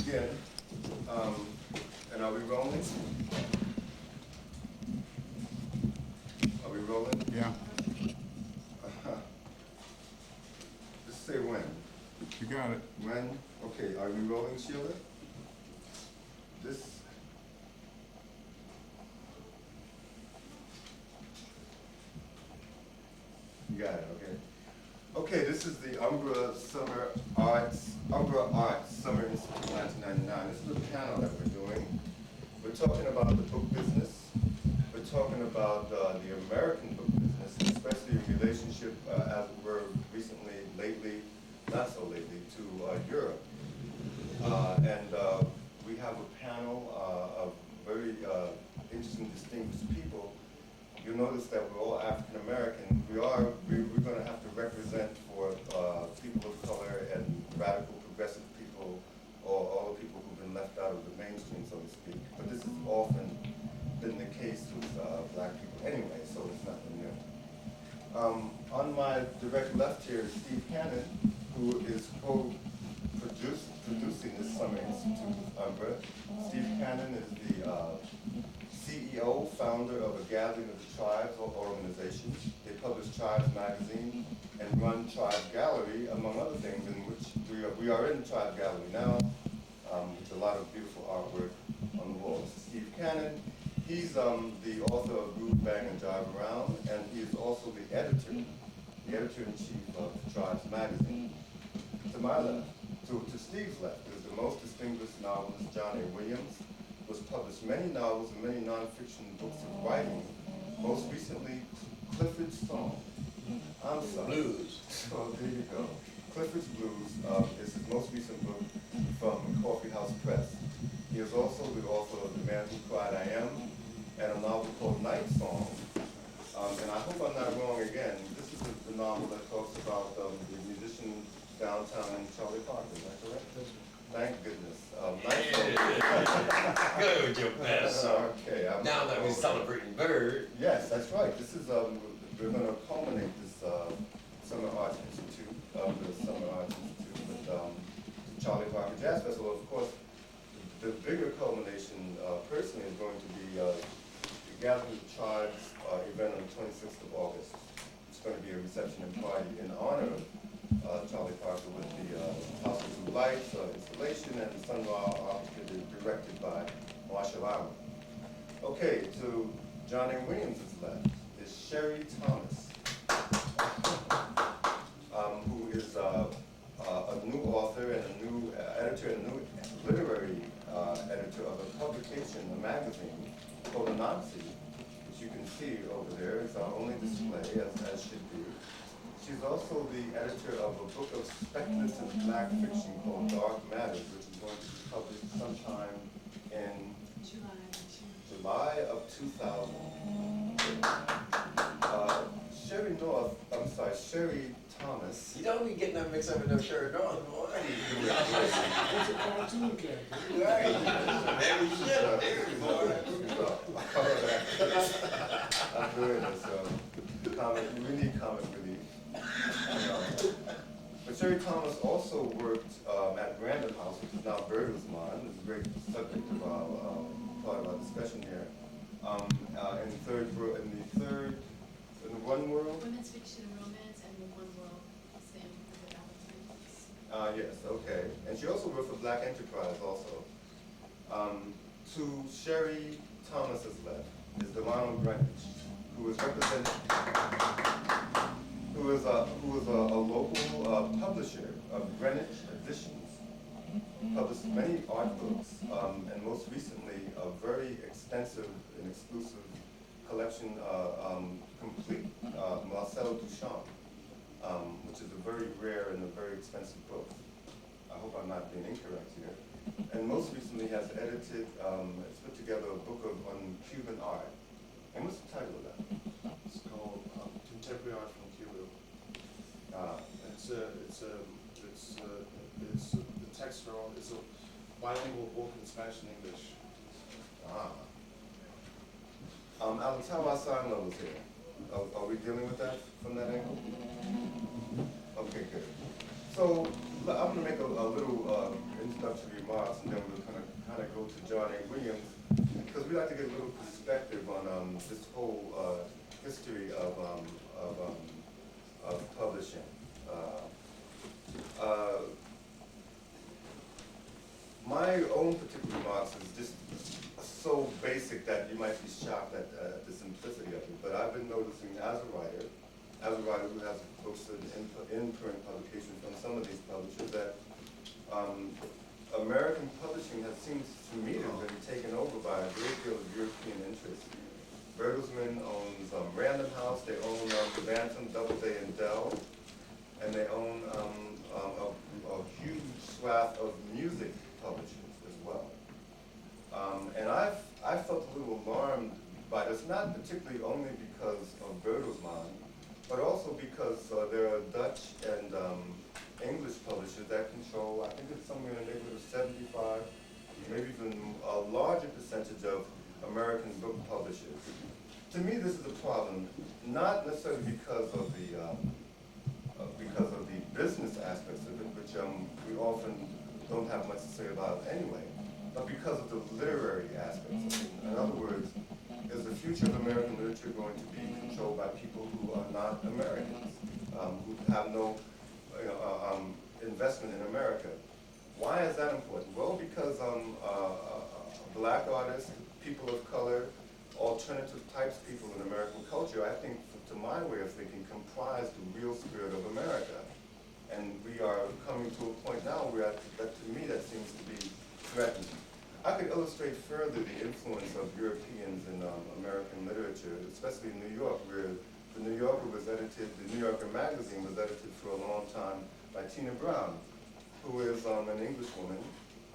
begin. And are we rolling? Are we rolling? Yeah, Just say when. you got it. When? Okay, are we rolling, Sheila? This. You got it, okay. Okay, this is the UMBRA Arts Summer Institute 1999. This is the panel that we're doing. We're talking about the book business. We're talking about the American book business, especially in relationship, as we were recently, lately, not so lately, to Europe. And we have a panel of very interesting, distinguished people. You'll notice that we're all African American. We're going to have to represent for people of color and radical progressive people, or all the people who've been left out of the mainstream, so to speak. But this has often been the case with black people anyway, so it's nothing new. On my direct left here is Steve Canon, who is producing this Summer Institute with UMBRA. Steve Canon is the CEO, founder of a Gathering of the Tribes organization. They publish Tribes magazine and run Tribe Gallery, among other things, in which we are in Tribe Gallery now, with a lot of beautiful artwork on the walls. Steve Canon, he's the author of Groove Bang and Jive Around, and he is also the editor-in-chief of Tribes magazine. To my left, to Steve's left, is the most distinguished novelist, John A. Williams, who has published many novels and many nonfiction books of writing. Most recently, Clifford's Song. I'm sorry. Blues. Oh, there you go. Clifford's Blues is his most recent book from Coffee House Press. He is also the author of The Man Who Cried I Am, and a novel called Night Song. And I hope I'm not wrong again. This is the novel that talks about the musician downtown Charlie Parker. Is that correct? Thank goodness. Night Song. Go with your best song. Okay. Now that we're celebrating Bird. Yes, that's right. This is we're going to culminate this Summer Arts Institute, the Summer Arts Institute with Charlie Parker Jazz Festival. Of course, the bigger culmination personally is going to be the Gathering of Tribes event on the 26th of August. It's going to be a reception and party in honor of Charlie Parker with the House of Blue Lights installation and the Sun Ra orchestra directed by Marshall Allen. Okay, to John A. Williams' left is Sherry Thomas, who is a new author and a new editor and a new literary editor of a publication, a magazine called Anansi, which you can see over there. It's our only display, as should be. She's also the editor of a book of speculative black fiction called Dark Matters, which is going to be published sometime in July of 2000. Sherry Thomas. You don't be getting that mixed up with no Sherry North, boy. It's a cartoon character. Right. Maybe you should. I'm doing this. We need comic relief. But Sherry Thomas also worked at Random House, which is now Bertelsmann. It's a great subject of part of our discussion here. In the One World. Women's fiction and romance, and the One World stand for the Valentine's. Yes, okay. And she also worked for Black Enterprise also. To Sherry Thomas's left is Delano Greenwich, who is a local publisher of Greenwich Editions. Published many art books, and most recently a very extensive and exclusive collection, complete Marcel Duchamp, which is a very rare and a very expensive book. I hope I'm not being incorrect here. And most recently has edited, it's put together a book on Cuban art. And what's the title of that? It's called Contemporary Art from Cuba. The texts are all, it's a bilingual book in Spanish and English. Alex, how about sign levels here? Are we dealing with that from that angle? Okay, good. So I'm gonna make a little introductory remarks, and then we'll kind of go to John A. Williams, because we like to get a little perspective on this whole history of publishing. My own particular remarks is just so basic that you might be shocked at the simplicity of it. But I've been noticing as a writer who has books in print publication from some of these publishers, that American publishing seems to me to have been taken over by a great deal of European interest. Bertelsmann owns Random House, they own Bantam, Doubleday, and Dell, and they own a huge swath of music publishers as well. And I felt a little alarmed by this, not particularly only because of Bertelsmann, but also because there are Dutch and English publishers that control, I think it's somewhere in the neighborhood of 75, maybe even a larger percentage of American book publishers. To me, this is a problem, not necessarily because of the business aspects of it, which we often don't have much to say about anyway, but because of the literary aspects of it. In other words, is the future of American literature going to be controlled by people who are not Americans, who have no investment in America? Why is that important? Well, because black artists, people of color, alternative types of people in American culture, I think, to my way of thinking, comprise the real spirit of America. And we are coming to a point now where, that to me, that seems to be threatened. I could illustrate further the influence of Europeans in American literature, especially in New York, where the New Yorker was edited, the New Yorker magazine was edited for a long time by Tina Brown, who is an English woman,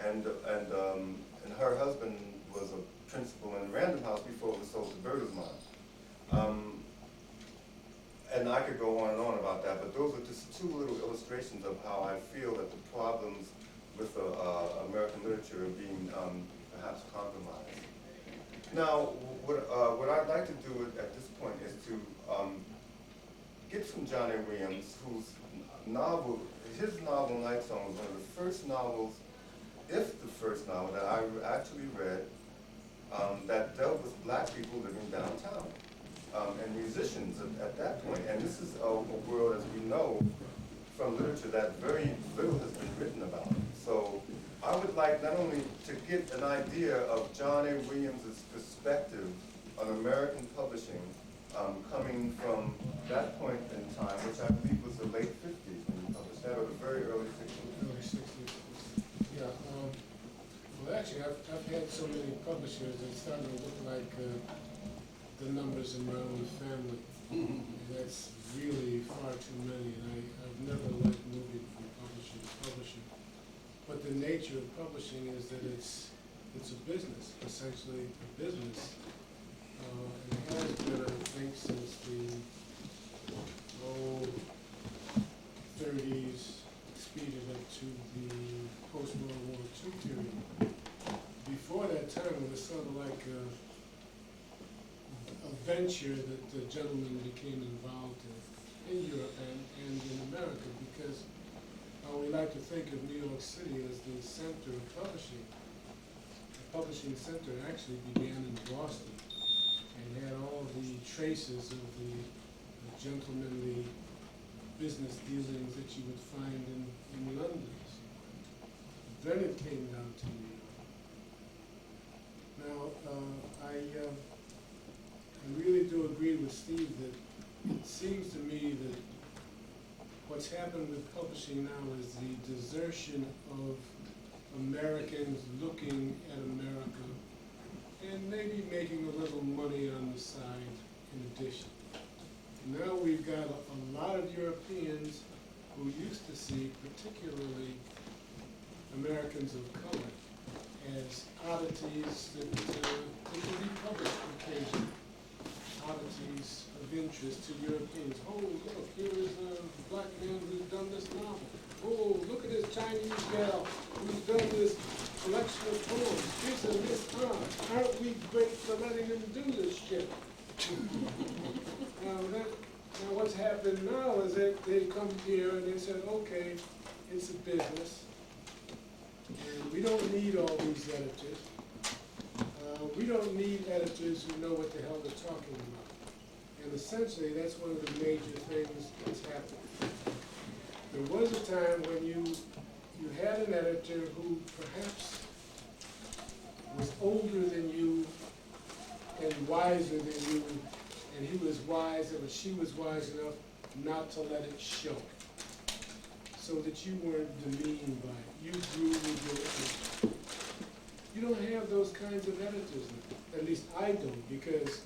and her husband was a principal in Random House before it was sold to Bertelsmann. And I could go on and on about that, but those are just two little illustrations of how I feel that the problems with American literature are being perhaps compromised. Now, what I'd like to do at this point is to get from John A. Williams, whose novel, his novel Night Song was one of the first novels, if the first novel, that I actually read that dealt with black people living downtown. And musicians at that point. And this is a world, as we know from literature, that very little has been written about. So I would like not only to get an idea of John A. Williams' perspective on American publishing, coming from that point in time, which I believe was the late 50s when you published that, or the very early 60s. Early 60s. Yeah. Well, actually, I've had so many publishers that it's starting to look like the numbers in my own family. That's really far too many, and I've never liked moving from publishing to publishing. But the nature of publishing is that it's a business, essentially a business. It has been, I think, since the 30s, speeded up to the post-World War II period. Before that time, it was sort of like a venture that the gentleman became involved in Europe and in America, because we like to think of New York City as the center of publishing. The publishing center actually began in Boston and had all the traces of the gentlemanly business dealings that you would find in London. Then it came down to New York. Now, I really do agree with Steve that it seems to me that what's happened with publishing now is the desertion of Americans looking at America and maybe making a little money on the side in addition. Now we've got a lot of Europeans who used to see particularly Americans of color as oddities that can be published occasionally. Oddities of interest to Europeans. Oh, look, here is a black man who's done this novel. Oh, look at this Chinese gal who's done this collection of poems. Here's a Miss Art. Aren't we great for letting them do this shit? Now what's happened now is that they come here and they said, okay, it's a business, and we don't need all these editors. We don't need editors who know what the hell they're talking about. And essentially, that's one of the major things that's happened. There was a time when you had an editor who perhaps was older than you and wiser than you, and he was wise, or she was wise enough not to let it show, so that you weren't demeaned by it. You grew with your. You don't have those kinds of editors now. At least I don't, because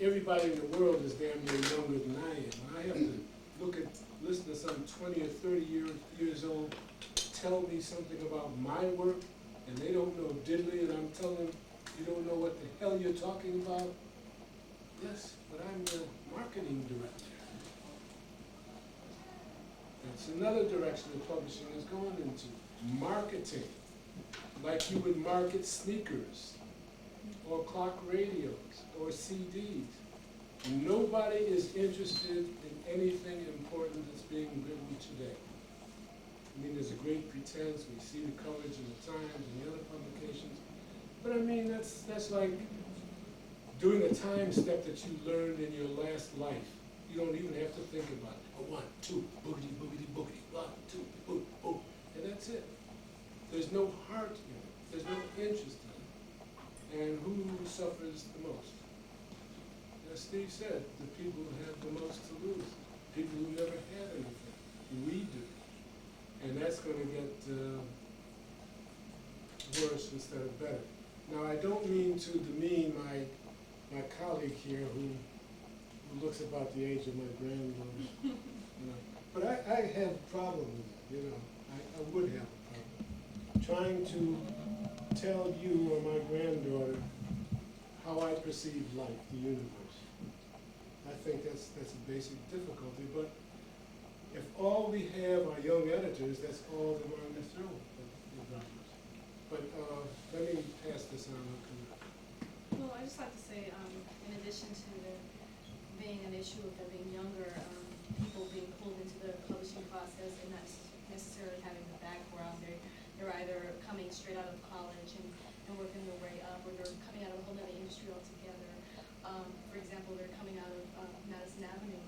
everybody in the world is damn near younger than I am. I have to listen to some 20 or 30 years old tell me something about my work, and they don't know diddly, and I'm telling them, you don't know what the hell you're talking about? Yes, but I'm the marketing director. That's another direction that publishing is going into, marketing. Like you would market sneakers, or clock radios, or CDs. Nobody is interested in anything important that's being written today. I mean, there's a great pretense, we see the coverage in the Times and the other publications, but I mean, that's like doing a time step that you learned in your last life. You don't even have to think about it. Oh, 1, 2, boogity, boogity, boogity, 1, 2, boog, boog, and that's it. There's no heart in it. There's no interest in it. And who suffers the most? As Steve said, the people who have the most to lose. People who never had anything. We do. And that's going to get worse instead of better. Now, I don't mean to demean my colleague here who looks about the age of my granddaughter. You know. But I have a problem with it, you know. I would have a problem. Trying to tell you or my granddaughter how I perceive life, the universe. I think that's a basic difficulty, but if all we have are young editors, that's all they're going to throw at the writers. But let me pass this on. I'll come back. Well, I just like to say, in addition to there being an issue of there being younger people being pulled into the publishing process and not necessarily having the background, they're either coming straight out of college and working their way up, or they're coming out of a whole other industry altogether. For example, they're coming out of Madison Avenue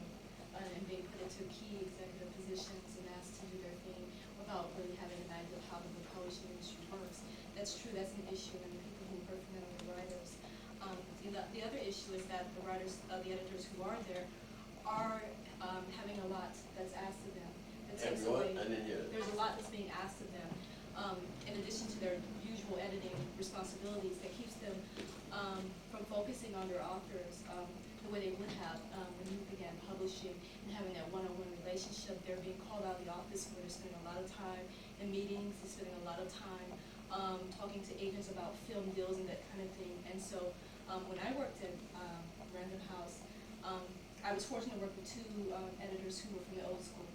and being put into key executive positions and asked to do their thing without really having an idea of how the publishing industry works. That's true, that's an issue, and the people who work for them are the writers. The other issue is that the writers, the editors who are there, are having a lot that's asked of them. That takes away, there's a lot that's being asked of them. In addition to their usual editing responsibilities, that keeps them from focusing on their authors the way they would have when you began publishing and having that one-on-one relationship. They're being called out of the office where they're spending a lot of time in meetings, they're spending a lot of time talking to agents about film deals and that kind of thing. And so when I worked at Random House, I was fortunate to work with 2 editors who were from the old school,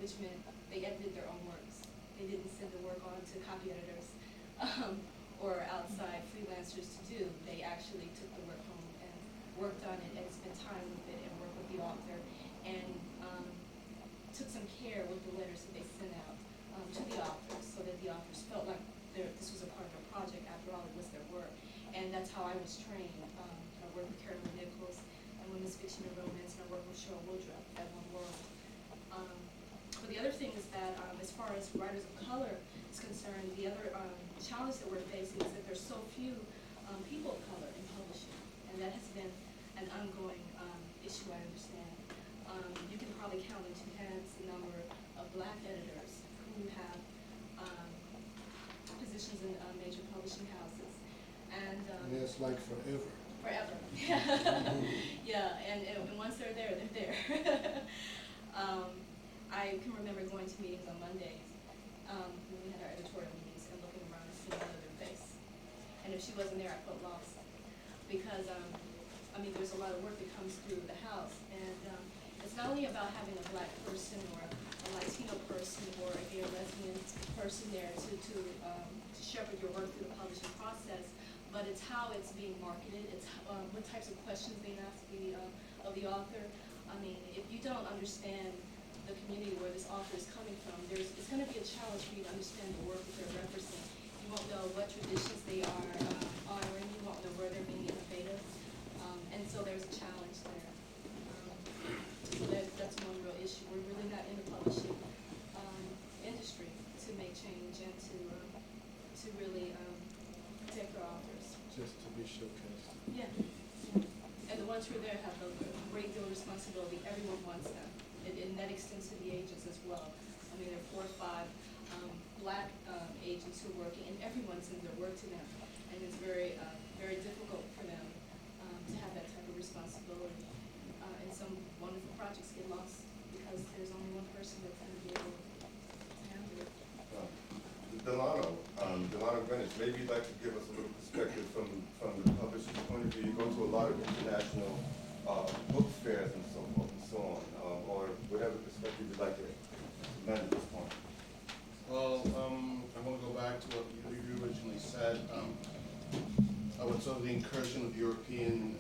which meant they edited their own works. They didn't send the work on to copy editors or outside freelancers to do. They actually took the work home and worked on it and spent time with it and worked with the author and took some care with the letters that they sent out to the authors so that the authors felt like this was a part of their project. After all, it was their work. And that's how I was trained. I worked with Canon Nichols and Women's Fiction and Romance, and I worked with Cheryl Woodruff at One World. But the other thing is that as far as writers of color is concerned, the other challenge that we're facing is that there's so few people of color in publishing, and that has been an ongoing issue, I understand. You can probably count in 2 hands the number of Black editors who have positions in major publishing houses. And that's like forever. Forever. Yeah, and once they're there, they're there. I can remember going to meetings on Mondays when we had our editorial meetings and looking around and seeing another face. And if she wasn't there, I felt lost. Because, I mean, there's a lot of work that comes through the house. And it's not only about having a Black person or a Latino person or a gay or lesbian person there to shepherd your work through the publishing process, but it's how it's being marketed. It's what types of questions being asked of the author. I mean, if you don't understand the community where this author is coming from, it's gonna be a challenge for you to understand the work that they're referencing. You won't know what traditions they are honoring, you won't know where they're being innovative, and so there's a challenge there. So that's one real issue. We're really not in the publishing industry to make change and to really protect our authors. Just to be showcased. Yeah. And the ones who are there have a great deal of responsibility. Everyone wants them. And that extends to the agents as well. I mean, there are 4 or 5 black agents who are working, and everyone sends their work to them. And it's very, very difficult for them to have that type of responsibility. And some wonderful projects get lost because there's only one person that's going to be able to handle it. Delano Greenwich, maybe you'd like to give us a little perspective from the publisher's point of view. You go to a lot of international book fairs and so forth and so on, or whatever perspective you'd like to lend at this point. Well, I want to go back to what you originally said. With sort of the incursion of European,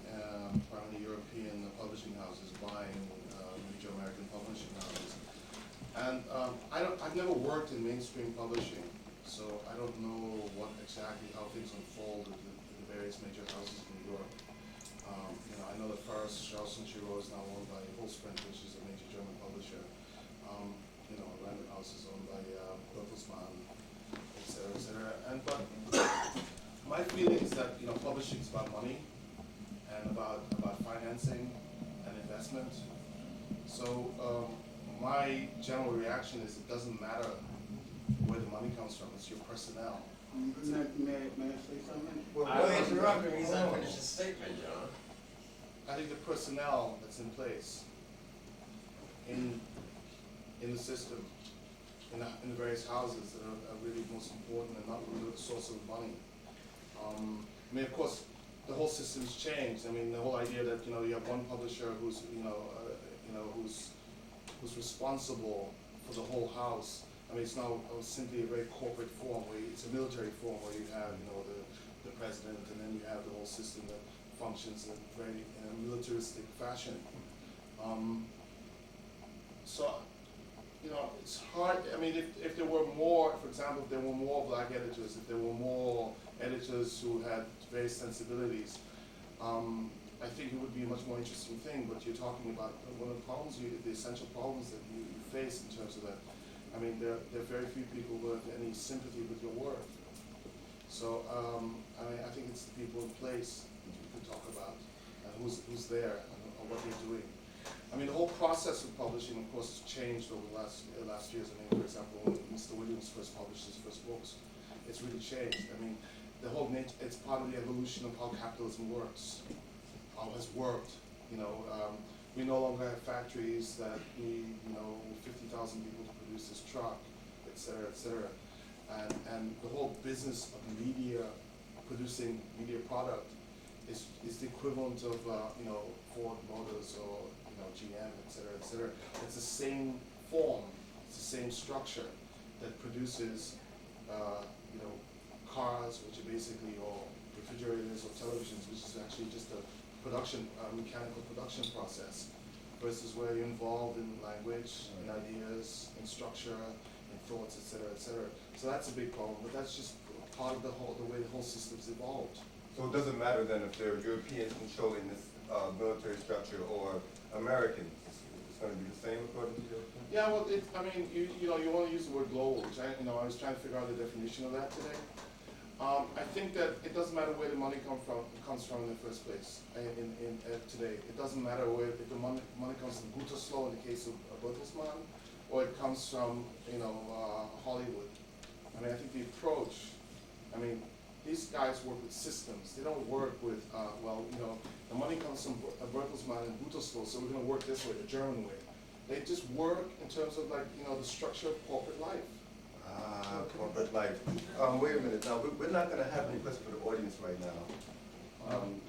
primarily European publishing houses buying major American publishing houses. And I've never worked in mainstream publishing, so I don't know how things unfold at the various major houses in New York. I know that Forrest Strauss and Giroux is now owned by Holzprint, which is a major German publisher. Random House is owned by Bertelsmann, et cetera, et cetera. But my feeling is that publishing is about money and about financing and investment. So my general reaction is it doesn't matter where the money comes from; it's your personnel. May I say something? Don't interrupt him, he's not finished his statement, John. I think the personnel that's in place in the system, in the various houses that are really most important and not really the source of money. Of course, the whole system's changed. The whole idea that you have one publisher who's who's responsible for the whole house. It's now simply a very corporate form, it's a military form where you have the president, and then you have the whole system that functions in a militaristic fashion. It's hard. If there were more, for example, if there were more black editors, if there were more editors who had various sensibilities, I think it would be a much more interesting thing. But you're talking about one of the problems, the essential problems that you face in terms of that. There are very few people who have any sympathy with your work. So I think it's the people in place that you could talk about, who's there, and what they're doing. The whole process of publishing, of course, has changed over the last years. For example, when Mr. Williams first published his first books, it's really changed. The whole it's part of the evolution of how capitalism works, how it has worked. We no longer have factories that need 50,000 people to produce this truck, et cetera, et cetera. And the whole business of media, producing media product, is the equivalent of Ford Motors or GM, et cetera, et cetera. It's the same form, it's the same structure that produces cars, which are basically or refrigerators or televisions, which is actually just a mechanical production process, versus where you're involved in language, in ideas, in structure, in thoughts, et cetera, et cetera. So that's a big problem, but that's just part of the way the whole system's evolved. So it doesn't matter then if they're Europeans controlling this military structure or Americans. It's going to be the same according to your opinion? Yeah, well, you want to use the word global, which I was trying to figure out the definition of that today. I think that it doesn't matter where the money comes from in the first place. Today, it doesn't matter if the money comes from Gütersloh in the case of Bertelsmann, or it comes from Hollywood. I think the approach. These guys work with systems. They don't work with the money comes from Bertelsmann and Gütersloh, so we're going to work this way, the German way. They just work in terms of the structure of corporate life. Corporate life. Wait a minute. Now, we're not going to have any questions for the audience right now.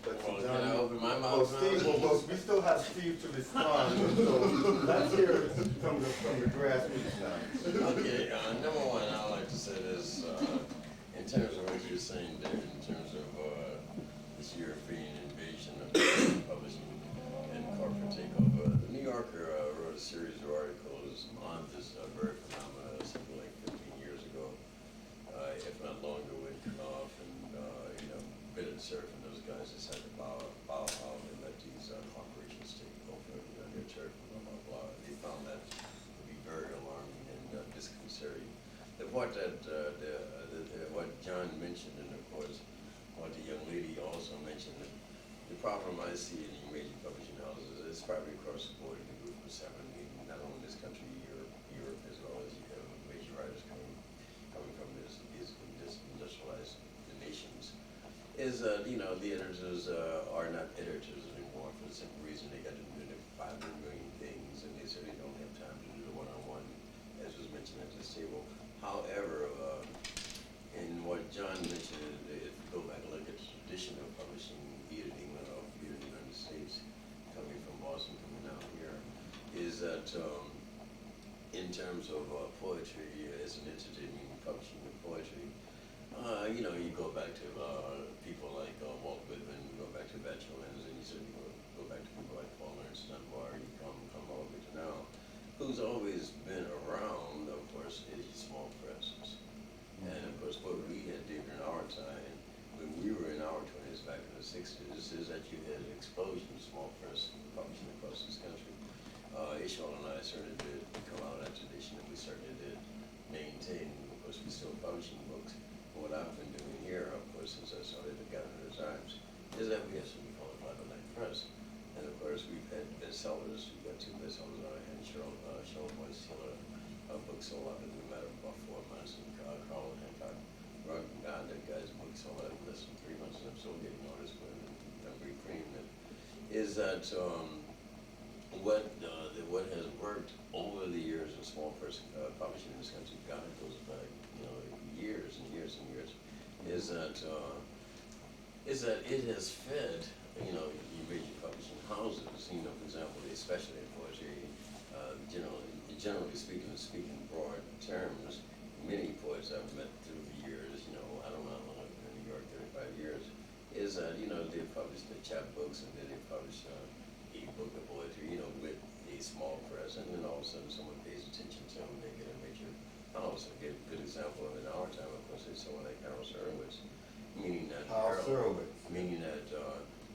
Can I open my mouth now? Steve, we still have Steve to respond. So let's hear it from the grassroots now. Okay, number one, I'd like to say this, in terms of what you're saying there, in terms of this European invasion of publishing and corporate takeover. The New Yorker wrote a series of articles on this very phenomenon something like 15 years ago, if not longer, with Knopf and, Bennett Cerf and those guys decided to bow out and let these corporations take over their turf and blah, blah, blah. They found that to be very alarming and disconcerting. What John mentioned, and of course, what the young lady also mentioned, the problem I see in the major publishing houses is probably across the board in the group of seven, not only in this country, Europe as well as you have major writers coming from these industrialized nations, is the editors are not editors anymore for the simple reason they got to do 500 million things, and they certainly don't have time to do the one-on-one, as was mentioned at this table. However, in what John mentioned, if you go back and look at the tradition of publishing here in England or here in the United States, coming from Boston, coming down here, is that in terms of poetry as an entity, meaning publishing of poetry, you go back to people like Walt Whitman, you go back to Batchelors, and you certainly go back to people like Paul Ernst Dunbar, you come all the way to now. Who's always been around, of course, is small presses. And of course, what we had did in our time, when we were in our 20s back in the 60s, is that you had an explosion of small press publishing across this country. Ishmael and I certainly did come out of that tradition, and we certainly did maintain, of course, we're still publishing books. What I've been doing here, of course, since I started the Canon Times, is that we have something called a 509 press. And of course, we've had bestsellers. We've got 2 bestsellers on our hand. Cheryl Boyce Taylor book sold out in a matter of about 4 months. And Carl Hancock, God, that guy's book sold out in less than 3 months. And I'm still getting orders for it. And I'm very cream that is that what has worked over the years in small press publishing in this country, God, it goes back, years and years and years, is that it has fed, your major publishing houses, for example, especially in poetry, generally speaking broad terms, many poets I've met through the years, I don't know how long I've been in New York, 35 years, is that, they've published their chapbooks and then they've published a book of poetry, with a small press, and then all of a sudden someone pays attention to them, they get a major house. A good example of in our time, of course, is someone like Harold Surowitz, meaning that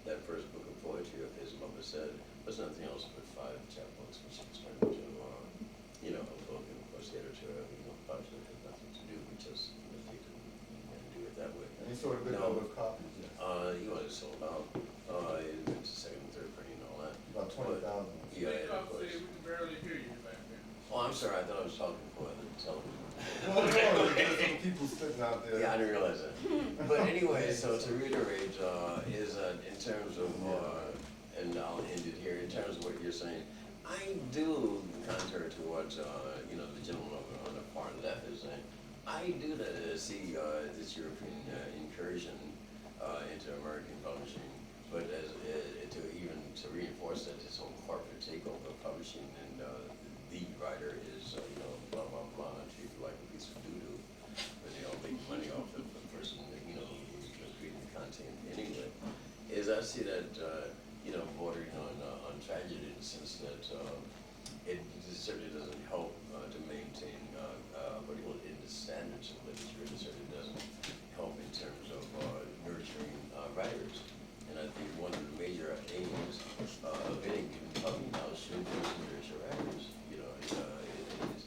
that first book of poetry of his, Mother Said, was nothing else but 5 chapbooks, which was turned into, a book, and of course the editor, published it, had nothing to do, we just take it and do it that way. And he sold a good number of copies, yes. He was sold out, it went to second and third printing and all that. About 20,000. Yeah, and of course. We can barely hear you back there. Oh, I'm sorry, I thought I was talking for the television. Well, no, there's some people sitting out there. Yeah, I didn't realize that. But anyway, so to reiterate, is in terms of, and I'll end it here, in terms of what you're saying, I do, contrary to what, the gentleman on the far left is saying, I do see this European incursion into American publishing, but as to reinforce that this whole corporate takeover of publishing, and the writer is, blah, blah, blah, treat you like a piece of doo-doo, but they all make money off the person, who's creating the content anyway, is I see that, bordering on tragedy in the sense that it certainly doesn't help to maintain, the standards of literature. It certainly doesn't help in terms of nurturing writers. And I think one of the major aims of any given publishing house should be to nurture writers.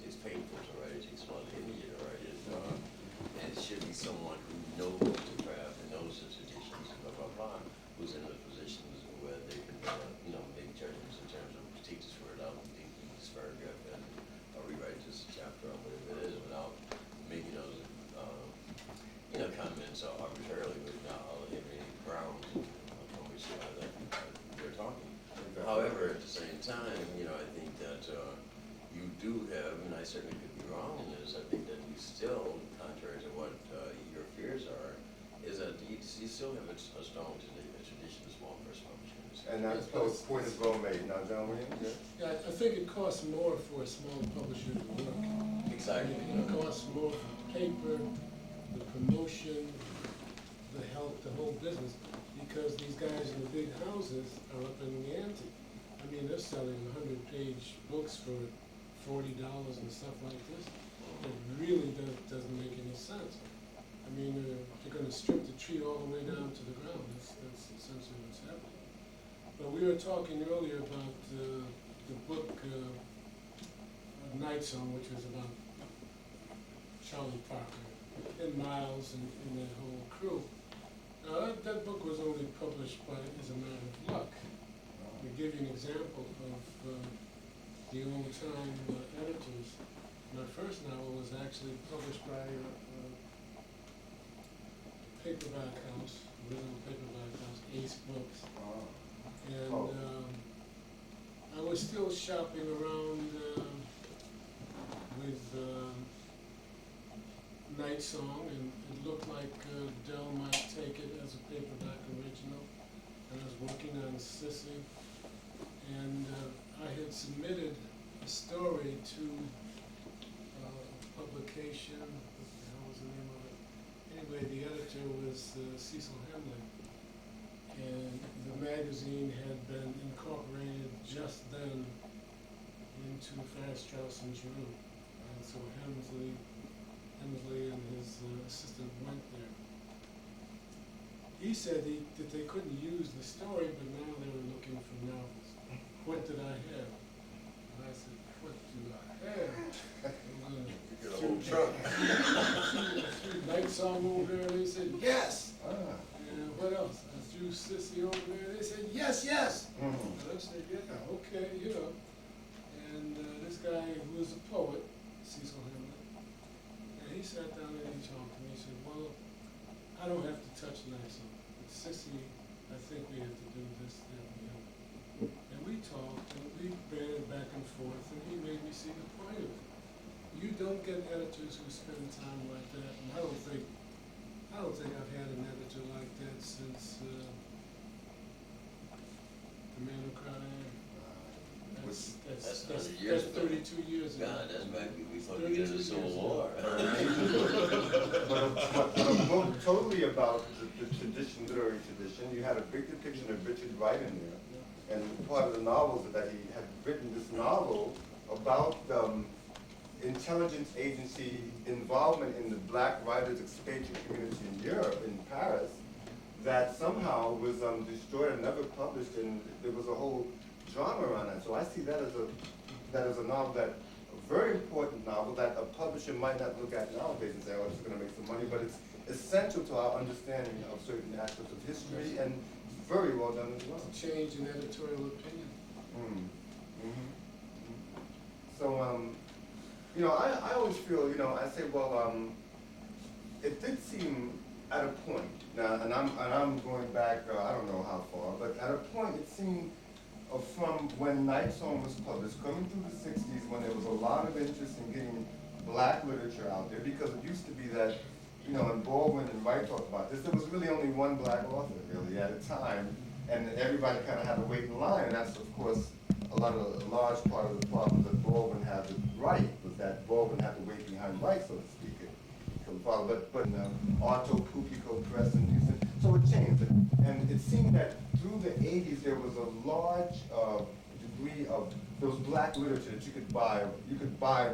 It's painful to write, it takes a lot of energy to write it, and it should be someone who knows the craft and knows the traditions and blah, blah, blah, who's in the positions where they can, make judgments in terms of take this word out, take this paragraph, and rewrite this chapter or whatever it is without making those, comments arbitrarily without any grounds on which they're talking. However, at the same time, I think that you do have, and I certainly could be wrong in this, I think that you still, contrary to what your fears are, is that you still have a strong tradition of small press publishing. And that's the point is well made. Now, John Williams, yes? Yeah, I think it costs more for a small publisher to work. Exactly. It costs more for the paper, the promotion, the help, the whole business, because these guys in the big houses are up in the ante. I mean, they're selling 100-page books for $40 and stuff like this. It really doesn't make any sense. I mean, they're gonna strip the tree all the way down to the ground. That's essentially what's happening. But we were talking earlier about the book Night Song, which was about Charlie Parker and Miles and that whole crew. Now, that book was only published as a matter of luck. To give you an example of the old-time editors, my first novel was actually published by a paperback house, a little paperback house, Ace Books. And I was still shopping around with Night Song, and it looked like Dell might take it as a paperback original. And I was working on Sissy, and I had submitted a story to a publication. What the hell was the name of it? Anyway, the editor was Cecil Hemley, and the magazine had been incorporated just then into Fairstrauss and Giroux. And so Hemsley and his assistant went there. He said that they couldn't use the story, but now they were looking for novels. What did I have? And I said, what do I have? You get a whole truck. Night Song over there, they said, yes! Ah. And what else? I threw Sissy over there, they said, yes, yes! And I said, yeah, okay, you know. And this guy who was a poet, Cecil Hemley, and he sat down and he talked to me. He said, well, I don't have to touch Night Song, but Sissy, I think we have to do this, that, and the other. And we talked, and we batted back and forth, and he made me see the point of it. You don't get editors who spend time like that, and I don't think I've had an editor like that since The Man Who Cried. That's That's 100 years ago. 32 years ago. God, that's back before we get into the Civil War. But a book totally about the tradition, literary tradition. You had a big depiction of Richard Wright in there, and part of the novel is that he had written this novel about intelligence agency involvement in the black writers expatriate community in Europe, in Paris, that somehow was destroyed and never published, and there was a whole drama around that. So I see that as a novel, that a very important novel that a publisher might not look at nowadays and say, oh, this is going to make some money, but it's essential to our understanding of certain aspects of history, and very well done as well. Change in editorial opinion. So, you know, I always feel, you know, I say, well, it did seem at a point, now, and I'm going back, I don't know how far, but at a point it seemed from when Night Song was published, coming through the 60s, when there was a lot of interest in getting black literature out there, because it used to be that, you know, and Baldwin and Wright talked about this, there was really only one black author, really, at a time, and everybody kind of had to wait in line, and that's, of course, a large part of the problem that Baldwin had with Wright, was that Baldwin had to wait behind Wright, so to speak, but Arto Pupico Press and Houston, so it changed. And it seemed that through the 80s there was a large degree of, there was black literature that you could buy,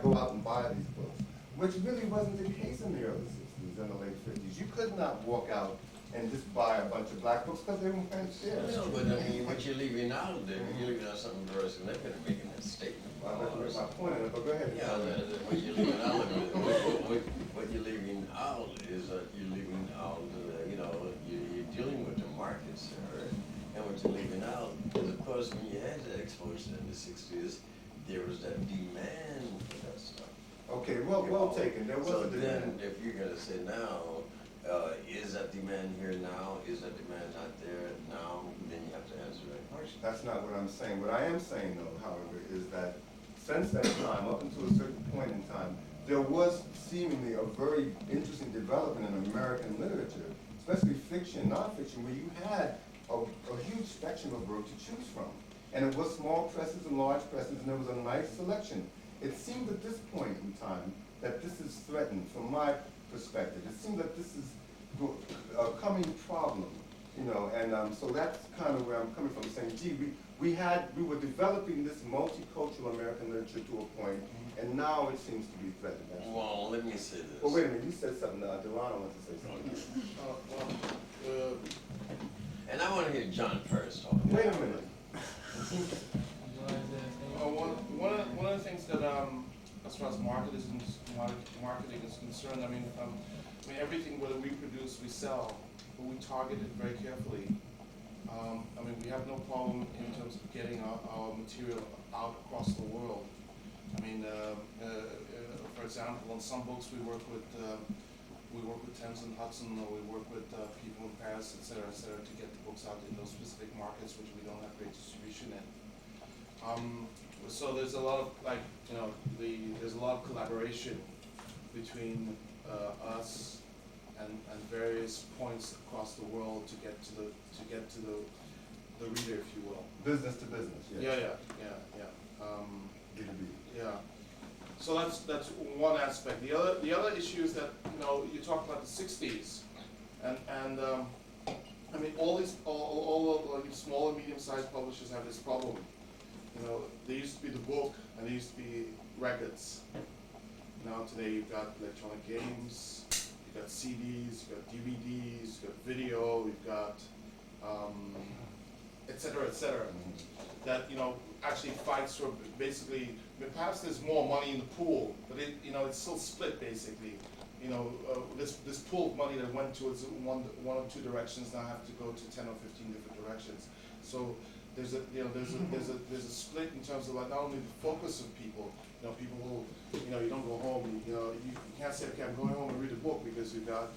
go out and buy these books, which really wasn't the case in the early 60s and the late 50s. You could not walk out and just buy a bunch of black books because they weren't there. No, but I mean, what you're leaving out there, you're leaving out something very significant in making that statement. Well, that's my point in it, but go ahead. Yeah, what you're leaving out, what you're leaving out is that you're leaving out, you know, you're dealing with the markets, sir. And what you're leaving out is, of course, when you had that explosion in the 60s, there was that demand for that stuff. Okay, well taken. There was So a then, demand. if you're gonna say now, is that demand here now? Is that demand not there now? Then you have to answer that question. That's not what I'm saying. What I am saying, though, however, is that since that time, up until a certain point in time, there was seemingly a very interesting development in American literature, especially fiction, nonfiction, where you had a huge spectrum of work to choose from. And it was small presses and large presses, and there was a nice selection. It seemed at this point in time that this is threatened from my perspective. It seems that this is a coming problem You know, and so that's kind of where I'm coming from, saying, gee, we were developing this multicultural American literature to a point, and now it seems to be threatened. Well, let me say this. Well, wait a minute, you said something, Delano wants to say something. And I want to hear John first talk. Wait a minute. One of the things that, as far as marketing is concerned, I mean, everything whether we produce, we sell, but we target it very carefully. I mean, we have no problem in terms of getting our material out across the world. I mean, for example, on some books we work with Thames and Hudson, or we work with people in Paris, et cetera, to get the books out in those specific markets which we don't have great distribution in. So there's a lot of, like, you know, there's a lot of collaboration between us and various points across the world to get to the reader, if you will. Business to business, yes. Yeah. B2B. Yeah. So that's one aspect. The other issue is that, you know, you talk about the '60s, and I mean, all of these small and medium-sized publishers have this problem. You know, there used to be the book, and there used to be records. Now today you've got electronic games, you've got CDs, you've got DVDs, you've got video, you've got et cetera, that, you know, actually fights for basically, I mean, perhaps there's more money in the pool, but it, you know, it's still split basically. You know, this pool of money that went towards one or two directions now have to go to 10 or 15 different directions. So there's a split in terms of, like, not only the focus of people. You know, people who, you know, you don't go home. You know, you can't say, okay, I'm going home and read a book, because you got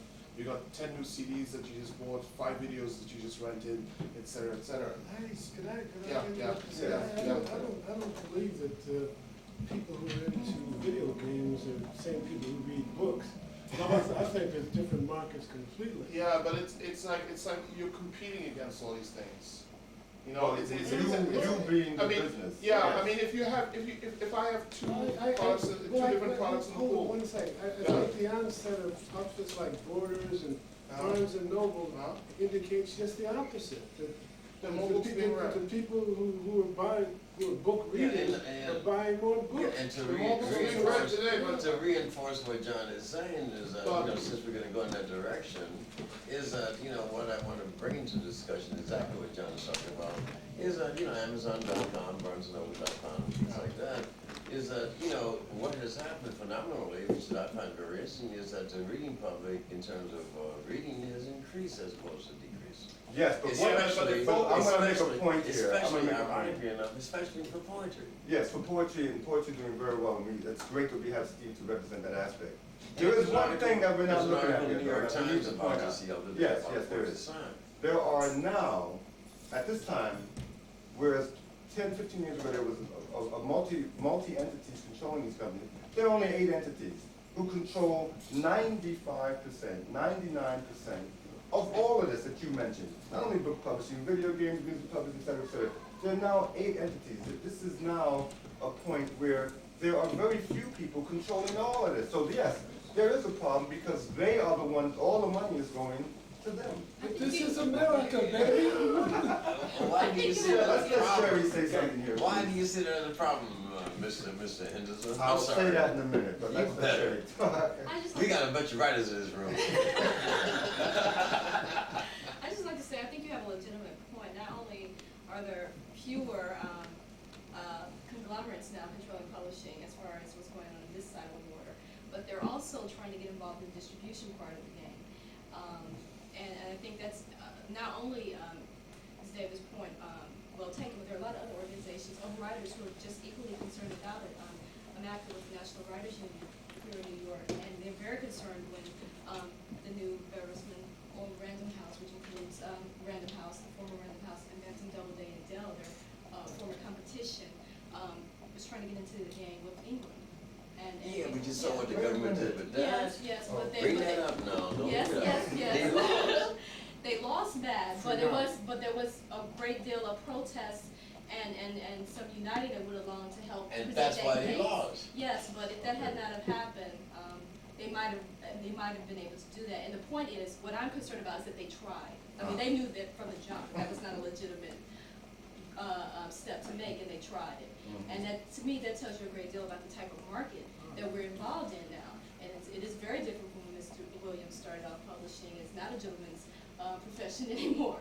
10 new CDs that you just bought, 5 videos that you just rented, et cetera, et cetera. Nice, could I Yeah. I don't believe that people who are into video games are the same people who read books. No, I think there's different markets completely. Yeah, but it's like you're competing against all these things. You know, Well, it's you being the I mean, business. yeah, yes. I mean, if I have two different products in the Hold on pool. one second. I think the onset of outfits like Borders and Barnes and Noble indicates just the opposite. That The mobile's being the read. people who are book readers are buying more books. And to The mobile's being read today, but to reinforce what John is saying is that, you know, since we're gonna go in that direction, is that, you know, what I wanna bring into discussion, exactly what John is talking about, is that, you know, Amazon.com, BarnesandNoble.com, things like that, is that, you know, what has happened phenomenally, which I find very interesting, is that the reading public, in terms of reading, has increased as opposed to decreased. Yes, but Especially, I'm gonna make a point here. I'm especially, gonna make a point. ironically enough, especially for poetry. Yes, for poetry, and poetry doing very well. I mean, it's great that we have Steve to represent that aspect. There is one thing that we're not looking at There's an article in the New here, York though, and I need Times to about point out. this the other day. Yes, about yes, there Poet's is. Sign. There are now, at this time, whereas 10, 15 years ago, there was a multi-entities controlling these companies, there are only 8 entities who control 95%, 99% of all of this that you mentioned. Not only book publishing, video games, music publishing, et cetera, et cetera. There are now 8 entities. This is now a point where there are very few people controlling all of this. So yes, there is a problem, because they are the ones, all the money is going to them. But this is America, baby. Why do you see that as Let's a let Sherry problem? say something here. Why do you see that as a problem, Mr. Henderson? I'll I'm say sorry. that in a minute, but let's You let better. Sherry talk. I just We like got a bunch of writers in this room. I just like to say, I think you have a legitimate point. Not only are there fewer conglomerates now controlling publishing as far as what's going on this side of the border, but they're also trying to get involved in the distribution part of the game. And I think that's not only, as David's point, well taken, but there are a lot of other organizations of writers who are just equally concerned about it. I'm active with the National Writers Union here in New York, and they're very concerned when the new Beresman owned Random House, which includes Random House, the former Random House, and Benson Doubleday and Dell, their former competition, was trying to get into the game with England. Yeah, we just saw what the government did with that. Yes, but they. Bring but that they- up now, don't Yes, do yes, that. yes. They lost. They lost that, but there was a great deal of protest and some uniting that would along to help And present that's that why they case. lost. Yes, but if that had not have happened, they might have been able to do that. And the point is, what I'm concerned about is that they tried. I mean, Uh-huh. they knew that from the jump, that was not a legitimate, step to make, and they tried it. And that, to me, that tells you a great deal about the type of market that we're involved in now. And it is very different from when Mr. Williams started off publishing. It's not a gentleman's, profession anymore.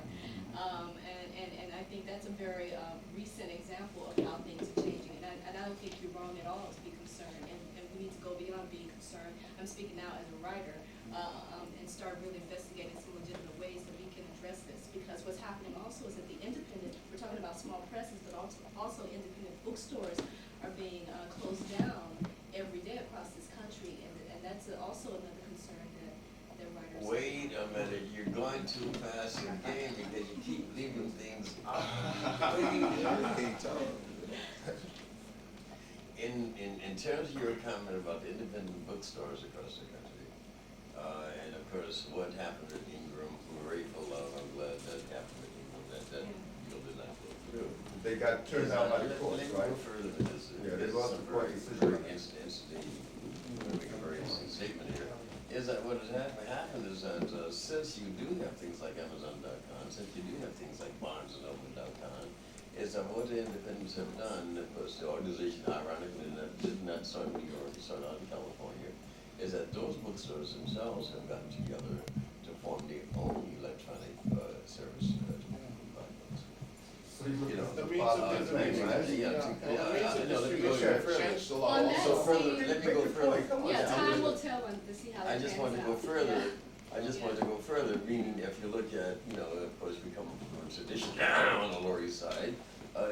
And I think that's a very, recent example of how things are changing. And I don't think you're wrong at all to be concerned, and we need to go beyond being concerned. I'm speaking now as a writer, and start really investigating some legitimate ways that we can address this. Because what's happening also is that the independent, we're talking about small presses, but also independent bookstores are being, closed down every day across this country, and that's also another concern that writers. Wait a minute, you're going too fast in the game because you keep leaving things out. In terms of your comment about the independent bookstores across the country, and of course, what happened at Ingram, we're very full of, I'm glad that happened at Ingram, that deal did not go through. They got turned down by the courts, Let me right? go further with this. Yeah, they This lost is the a court very, decision. very interesting, make a very interesting statement here, is that what has happened is that, since you do have things like Amazon.com, since you do have things like BarnesandNoble.com, is that what the independents have done, of course, the organization ironically that did not start in New York, it started out in California, is that those bookstores themselves have gotten together to form their own electronic, service, to buy books. So you look You know, at The the means bottom of line, distribution, right? the means of let me go distribution further. changed a lot Well, also. that's- Let me go further. Come on. Yeah, I'm time just- will tell to see how I that just pans wanted to go out. further, Yeah. I just wanted to go further, meaning if you look at, of course, we come from tradition on the Lower East Side,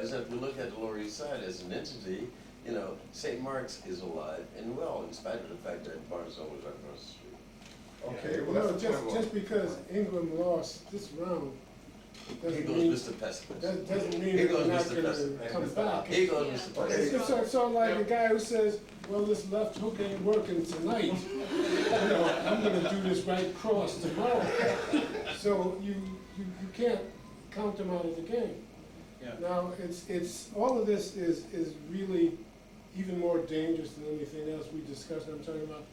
is that we look at the Lower East Side as an entity, St. Mark's is alive and well, in spite of the fact that Barnes and Noble is right across the street. Okay, well, No, that's the point. just because Ingram lost this round, Here doesn't goes mean, Mr. Pessimist. that doesn't mean Here they're goes not Mr. gonna Pessimist. come back. Here goes Yeah. Mr. It's Pessimist. sort of like a guy who says, well, this left hook ain't working tonight. I'm gonna do this right cross tomorrow. So you can't count them out of the game. Yeah. Now, it's, all of this is really even more dangerous than anything else we discussed. I'm talking about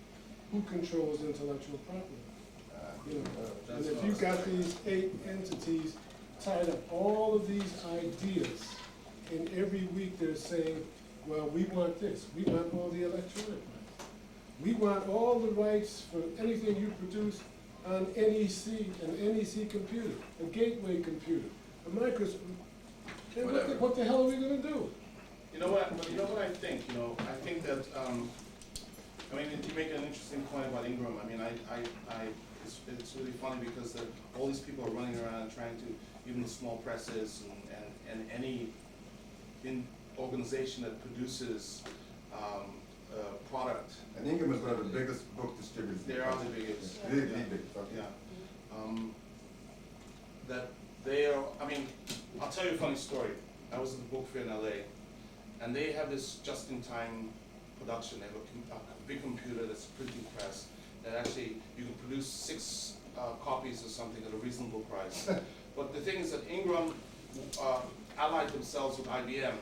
who controls intellectual property. You know, and if you've got these 8 entities tied up, all of these ideas, and every week they're saying, well, we want this, we want all the electronic rights. We want all the rights for anything you produce on NEC, an NEC computer, a gateway computer, a Microsoft. Then Whatever. what the hell are we gonna do? You know what I think, I think that, you make an interesting point about Ingram. It's really funny because all these people are running around trying to, even the small presses and any organization that produces, product. And Ingram is one of the biggest book distributors. in They the are country. the biggest. The Yeah. biggest, okay. Yeah. That they are, I'll tell you a funny story. I was at the book fair in LA, and they have this just-in-time production. They have a big computer that's a printing press that actually, you can produce 6 copies or something at a reasonable price. But the thing is that Ingram allied themselves with IBM.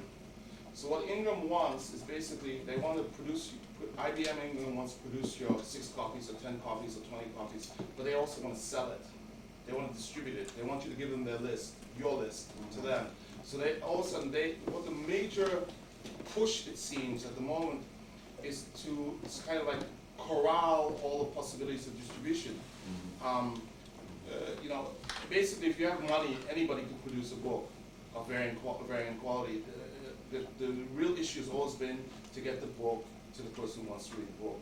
So what Ingram wants is basically, they want to produce, IBM Ingram wants to produce your 6 copies or 10 copies or 20 copies, but they also want to sell it. They want to distribute it. They want you to give them their list, your list, to them. So they, all of a sudden, what the major push, it seems, at the moment, is to, it's kind of like corral all the possibilities of distribution. Basically, if you have money, anybody can produce a book of varying quality. The real issue has always been to get the book to the person who wants to read the book.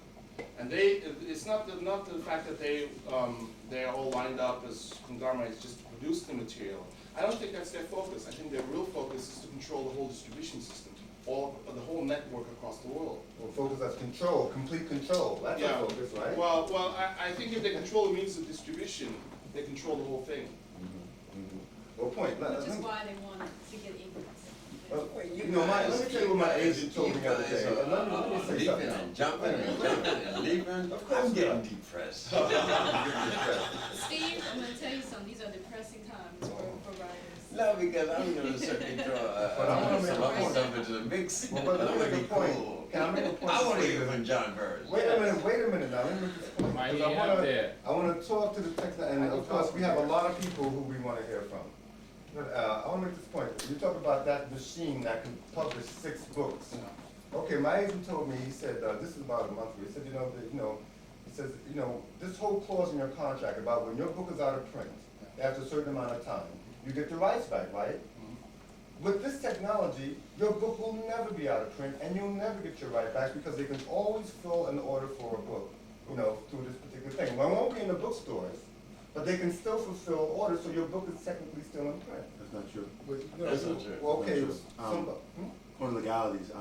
And it's not the fact that they're all lined up as conglomerates just to produce the material. I don't think that's their focus. I think their real focus is to control the whole distribution system, the whole network across the world. Well, focus as control, complete control, that's Yeah. the focus, right? Well, I think if they control the means of distribution, they control the whole thing. Well, point, Which is why they wanted to get Ingram. You know, let me tell you what my agent told me the other day. And let me say leaping something. and jumping and jumping and leaping. Of course I'm we are. getting depressed. Steve, I'm gonna tell you something, these are depressing times for writers. No, because I'm gonna certainly throw some stuff into the mix. Well, but let me I'm gonna make be a point. cool. Can I make a point? I wanna hear from John Burns. Wait a minute now, let me make this point. Why 'Cause you out there? I wanna talk to the technical, and of course, we have a lot of people who we wanna hear from. But, I wanna make this point, you talk about that machine that can publish 6 books. Okay, my agent told me, he said, this is about a month ago, he said, he says, this whole clause in your contract about when your book is out of print, after a certain amount of time, you get the rights back, right? With this technology, your book will never be out of print, and you'll never get your right back because they can always fill an order for a book, through this particular thing. Well, it won't be in the bookstores, but they can still fulfill orders, so your book is technically still in print. That's not true. That's not true. Well, okay, That's not true. On legalities,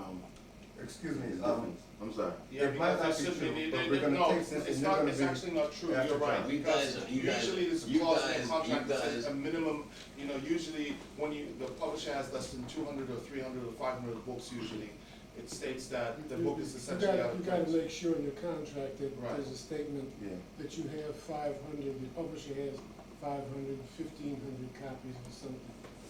excuse me, it's different. I'm sorry. Yeah, It might because not be it's simply, true, but we're gonna no, take this it's and not, you're it's gonna be actually not true, after you're right, John. because usually there's a clause in the contract that says guys- a minimum, usually when the publisher has less than 200 or 300 or 500 books usually, it states that the book is essentially out of You gotta print. make sure in your contract that Right. there's a statement Yeah. that you have 500, the publisher has 500, 1,500 copies or something.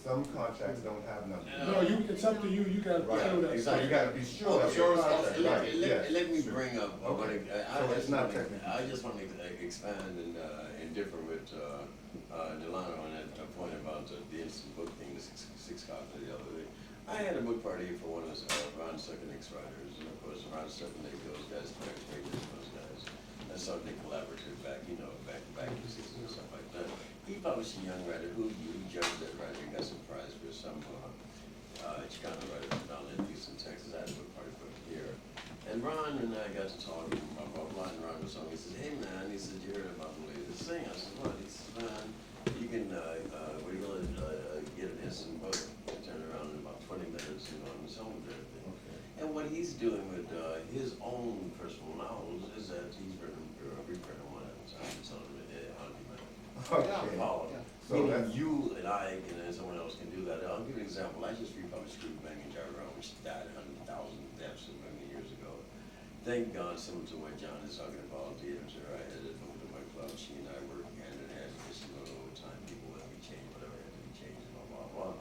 Some contracts don't have none. No, it's up to you, you gotta Right, show that. exactly, you gotta be sure Oh, that's your your contract, responsibility. right, yes. Let me bring up, Okay. So it's not technical. I just want to expand and differ with Delano on that point about the instant book thing, the six copies the other day. I had a book party for one of Ron Suckennick's writers, and of course Ron Suckennick, those guys, Clarence Pages, those guys, that's something collaborative back in the 60s and stuff like that. He published a young writer who judged that writer and got some prize for some Chicano writer down in Houston, Texas. I had a book party for him here. And Ron and I got to talking about Ron. Ron was on. He said, "Hey man," he said, "you heard about the latest thing?" I said, "What?" He said, "Man, you can get an instant book, turn around in about 20 minutes, on his own and everything." Okay. And what he's doing with his own personal novels is that he's reprinting one at a time. It's on demand. Okay. Follow. Yeah. So Meaning that's- you and I and then someone else can do that. I'll give you an example. I just republished Scrooge Bang and Jerry Brown, which died 100,000 deaths many years ago. Thank God, similar to what John is talking about, the editor I had at Book My Club, she and I worked hand in hand, just over time, people let me change whatever had to be changed, blah, blah, blah,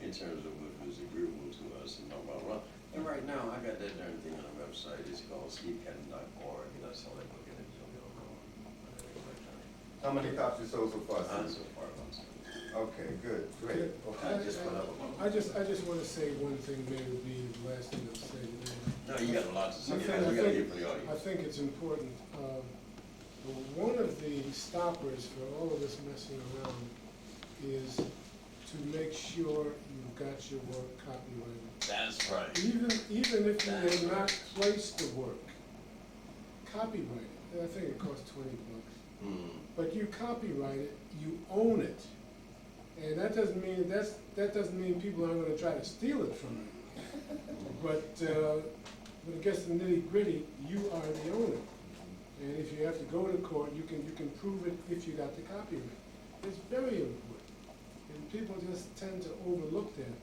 in terms of what was agreeable to us and blah, blah, blah. And right now, I got that darn thing on the website. It's called stevecannon.org, and I sell that book in it. How many copies you sold so far? So far, about Okay, good, great. I just put up a I just wanna say one thing, maybe it'll be the last thing I'll say today. No, you got a lot to say. I We think- gotta hear from the I audience. think it's important, one of the stoppers for all of this messing around is to make sure you've got your work copyrighted. That's right. Even if you That's have not right. placed the work, copyright it. I think it costs $20. But you copyright it, you own it. And that doesn't mean people aren't gonna try to steal it from you. But when it gets to nitty gritty, you are the owner. And if you have to go to court, you can prove it if you got the copyright. It's very important. And people just tend to overlook that.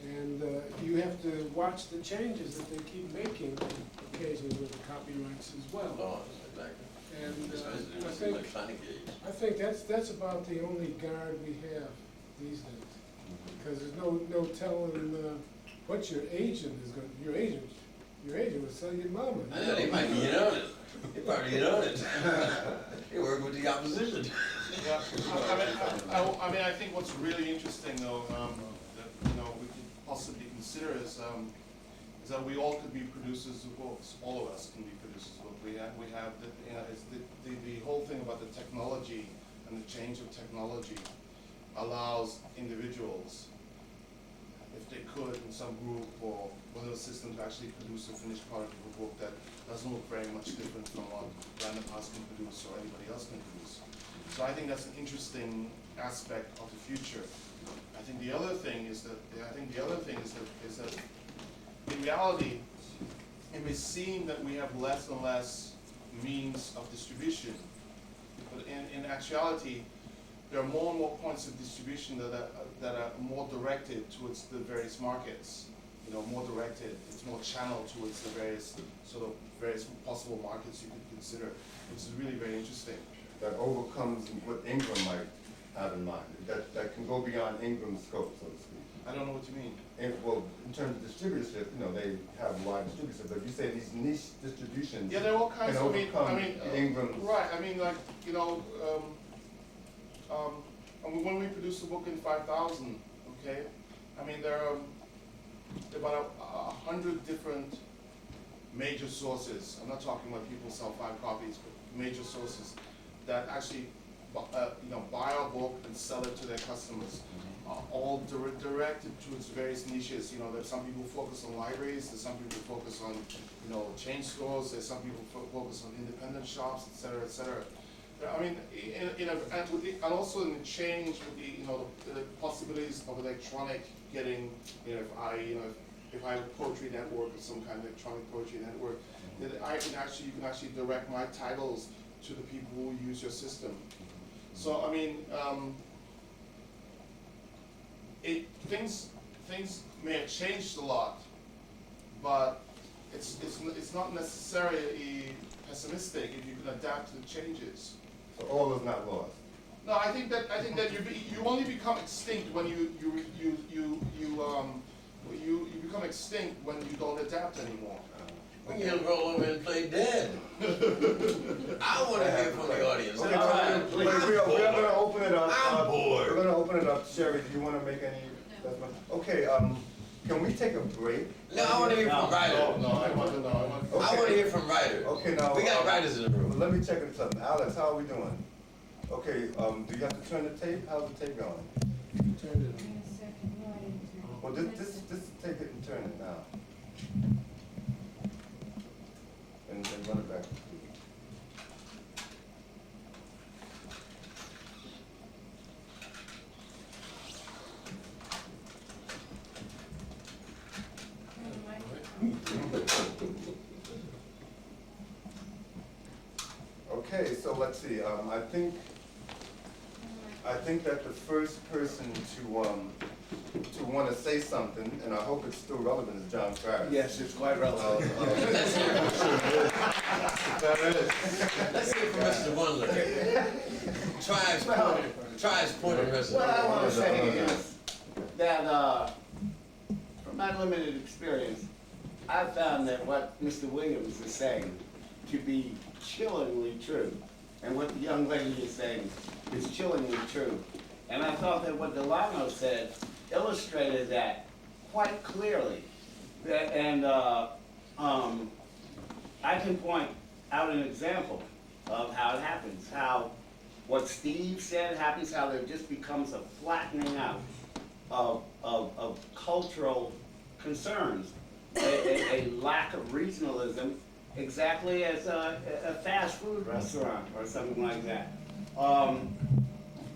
And you have to watch the changes that they keep making occasionally with the copyrights as well. Laws, exactly. And Especially in I this think electronic age. I think that's about the only guard we have these days. Because there's no telling what your agent is going, your agent will sell your mama. I know, they might be in on it. They probably in on it. They work with the opposition. Yeah, I mean, I think what's really interesting though, that, we could possibly consider is that we all could be producers of books. All of us can be producers of books. We have the whole thing about the technology and the change of technology allows individuals, if they could, in some group or whatever system, to actually produce a finished product of a book that doesn't look very much different from what Random House can produce or anybody else can produce. So I think that's an interesting aspect of the future. I think the other thing is that in reality, it may seem that we have less and less means of distribution, but in actuality, there are more and more points of distribution that are more directed towards the various markets. You know, more directed. It's more channeled towards the various various possible markets you could consider, which is really very interesting. That overcomes what Ingram might have in mind, that can go beyond Ingram's scope, so to speak. I don't know what you mean. Well, in terms of distributorship, you know, they have wide distributorship, but you say these niche distributions Yeah, there are all can kinds. overcome Ingram's. Right. I mean, like, you know, I mean, when we produce a book in 5,000, okay, I mean, there are about 100 different major sources. I'm not talking about people sell 5 copies, but major sources that actually, you know, buy our book and sell it to their customers. All directed towards various niches. You know, there's some people focus on libraries, there's some people focus on, you know, chain stores, there's some people focus on independent shops, et cetera, et cetera. I mean, and also in the change with the, you know, the possibilities of electronic getting, you know, if I have a poetry network or some kind of electronic poetry network, that you can actually direct my titles to the people who use your system. So I mean, things may have changed a lot, but it's not necessarily pessimistic if you can adapt to the changes. So all is not lost. No, I think that you only become extinct when you become extinct when you don't adapt anymore. We can roll over and play dead. I want to hear from the audience. Okay, we are going to open it up. I'm bored. We're going to open it up. Sherry, do you want to make any? Okay. Can we take a break? No, I want to hear from writers. No, I want to know. I want to hear from writers. Okay, now We got writers in the room. let me check it something. Alex, how are we doing? Okay. Do you have to turn the tape? How's the tape going? Turn it on. Well, this take it and turn it now. And run it back. Okay, so let's see. I think that the first person to want to say something, and I hope it's still relevant, is John Farris. Yes, it's quite relevant. That is. Let's hear from Mr. Wundler. Try his point of residence. What I want to say is that from my limited experience, I found that what Mr. Williams is saying to be chillingly true, and what the young lady is saying is chillingly true. And I thought that what Delano said illustrated that quite clearly. And I can point out an example of how it happens, how what Steve said happens, how there just becomes a flattening out of cultural concerns, a lack of regionalism, exactly as a fast food restaurant or something like that.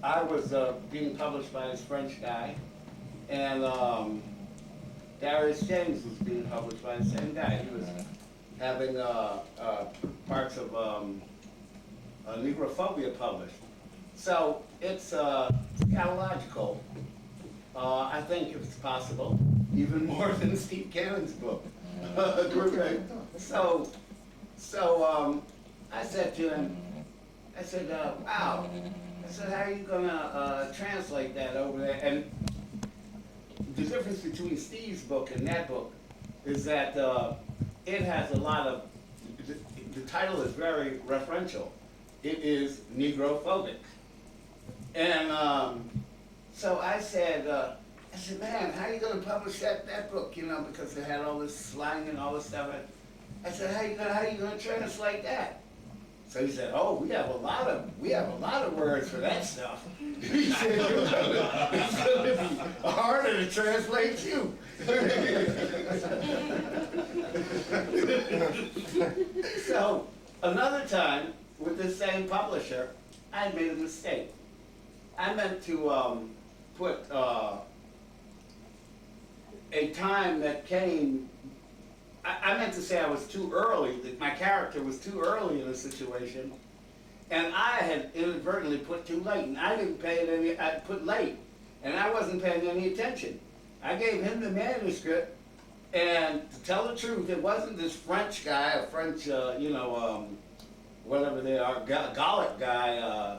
I was being published by this French guy, and Darius James was being published by the same guy. He was having parts of Negrophobia published. So it's scatological. I think if it's possible, even more than Steve Cannon's book. So I said to him, I said, wow. I said, how are you gonna translate that over there? And the difference between Steve's book and that book is that it has a lot of, the title is very referential. It is Negrophobic. And so I said, man, how are you gonna publish that book? You know, because it had all this slang and all this stuff. I said, how are you gonna translate that? So he said, oh, we have a lot of words for that stuff. He said, it's gonna be harder to translate too. So another time with this same publisher, I made a mistake. I meant to put a time that came. I meant to say I was too early, that my character was too early in the situation, And I had inadvertently put too late, and I didn't pay it any, I put late, and I wasn't paying any attention. I gave him the manuscript, and to tell the truth, it wasn't this French guy, a French, whatever they are, Gallic guy,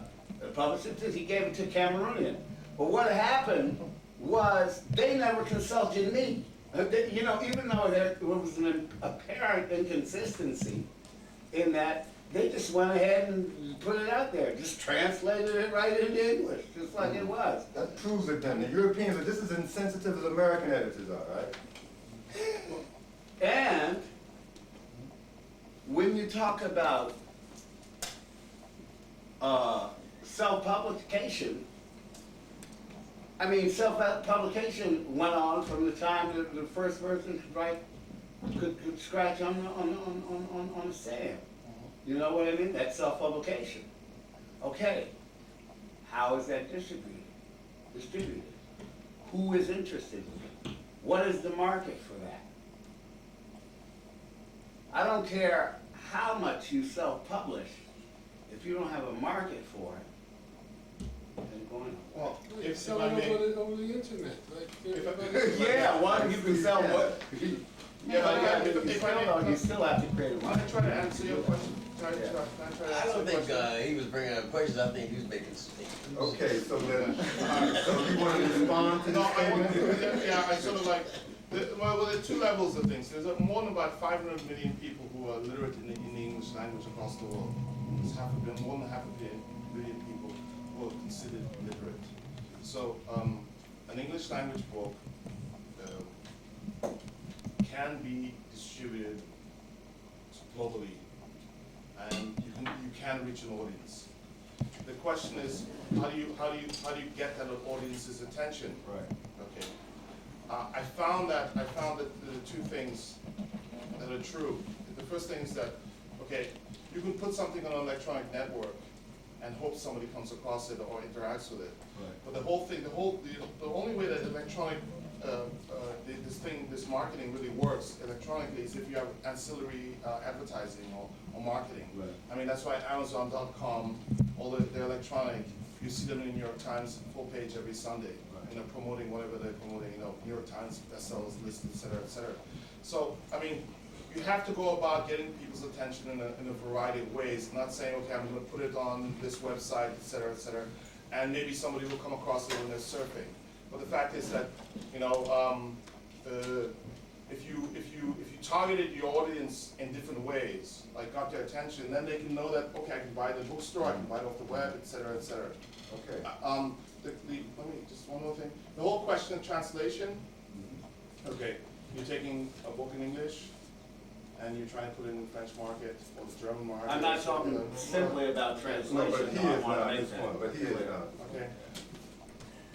published it. He gave it to Cameroonian. But what happened was they never consulted me. You know, even though there was an apparent inconsistency in that, they just went ahead and put it out there, just translated it right into English, just like it was. That proves it then. The Europeans are just as insensitive as American editors are, right? And when you talk about self-publication, I mean, self-publication went on from the time that the first person could scratch on the sand. You know what I mean? That's self-publication. Okay, how is that distributed? Who is interested in it? What is the market for that? I don't care how much you self-publish, if you don't have a market for it, it ain't going on. Well, If if sell I it may, over the internet, like If I- everybody. Yeah, one, you can sell what? Yeah, but if I may- You still have to create a can I market. try to answer your question? Can I try to I answer don't your think, question? he was bringing up questions, I think he was making statements. Okay, so then, so you want to respond to No, this I want statement? yeah, I sort of like, well, there are two levels of things. There's more than about 500 million people who are literate in the English language across the world. There's more than half a billion people who are considered literate. So, an English language book can be distributed globally, and you can reach an audience. The question is, how do you get that audience's attention? Right. Okay. I found that there are two things that are true. The first thing is that, okay, you can put something on an electronic network and hope somebody comes across it or interacts with it. Right. But the only way that electronic, this marketing really works electronically is if you have ancillary advertising or marketing. Right. I mean, that's why Amazon.com, all they're electronic, you see them in the New York Times full page every Sunday, Right. you know, promoting whatever they're promoting, you know, New York Times bestsellers list, et cetera, et cetera. So, I mean, you have to go about getting people's attention in a variety of ways, not saying, okay, I'm gonna put it on this website, et cetera, and maybe somebody will come across it when they're surfing. But the fact is that, you know, if you targeted your audience in different ways, like got their attention, then they can know that, okay, I can buy it in the bookstore, I can buy it off the web, et cetera, et cetera. Okay. Let me, just one more thing. The whole question of translation, okay, you're taking a book in English, and you're trying to put it in the French market, or the German market. I'm not or something talking like that. simply about No, translation. but he I is wanna not, make this that one, but he is clear. not. Okay.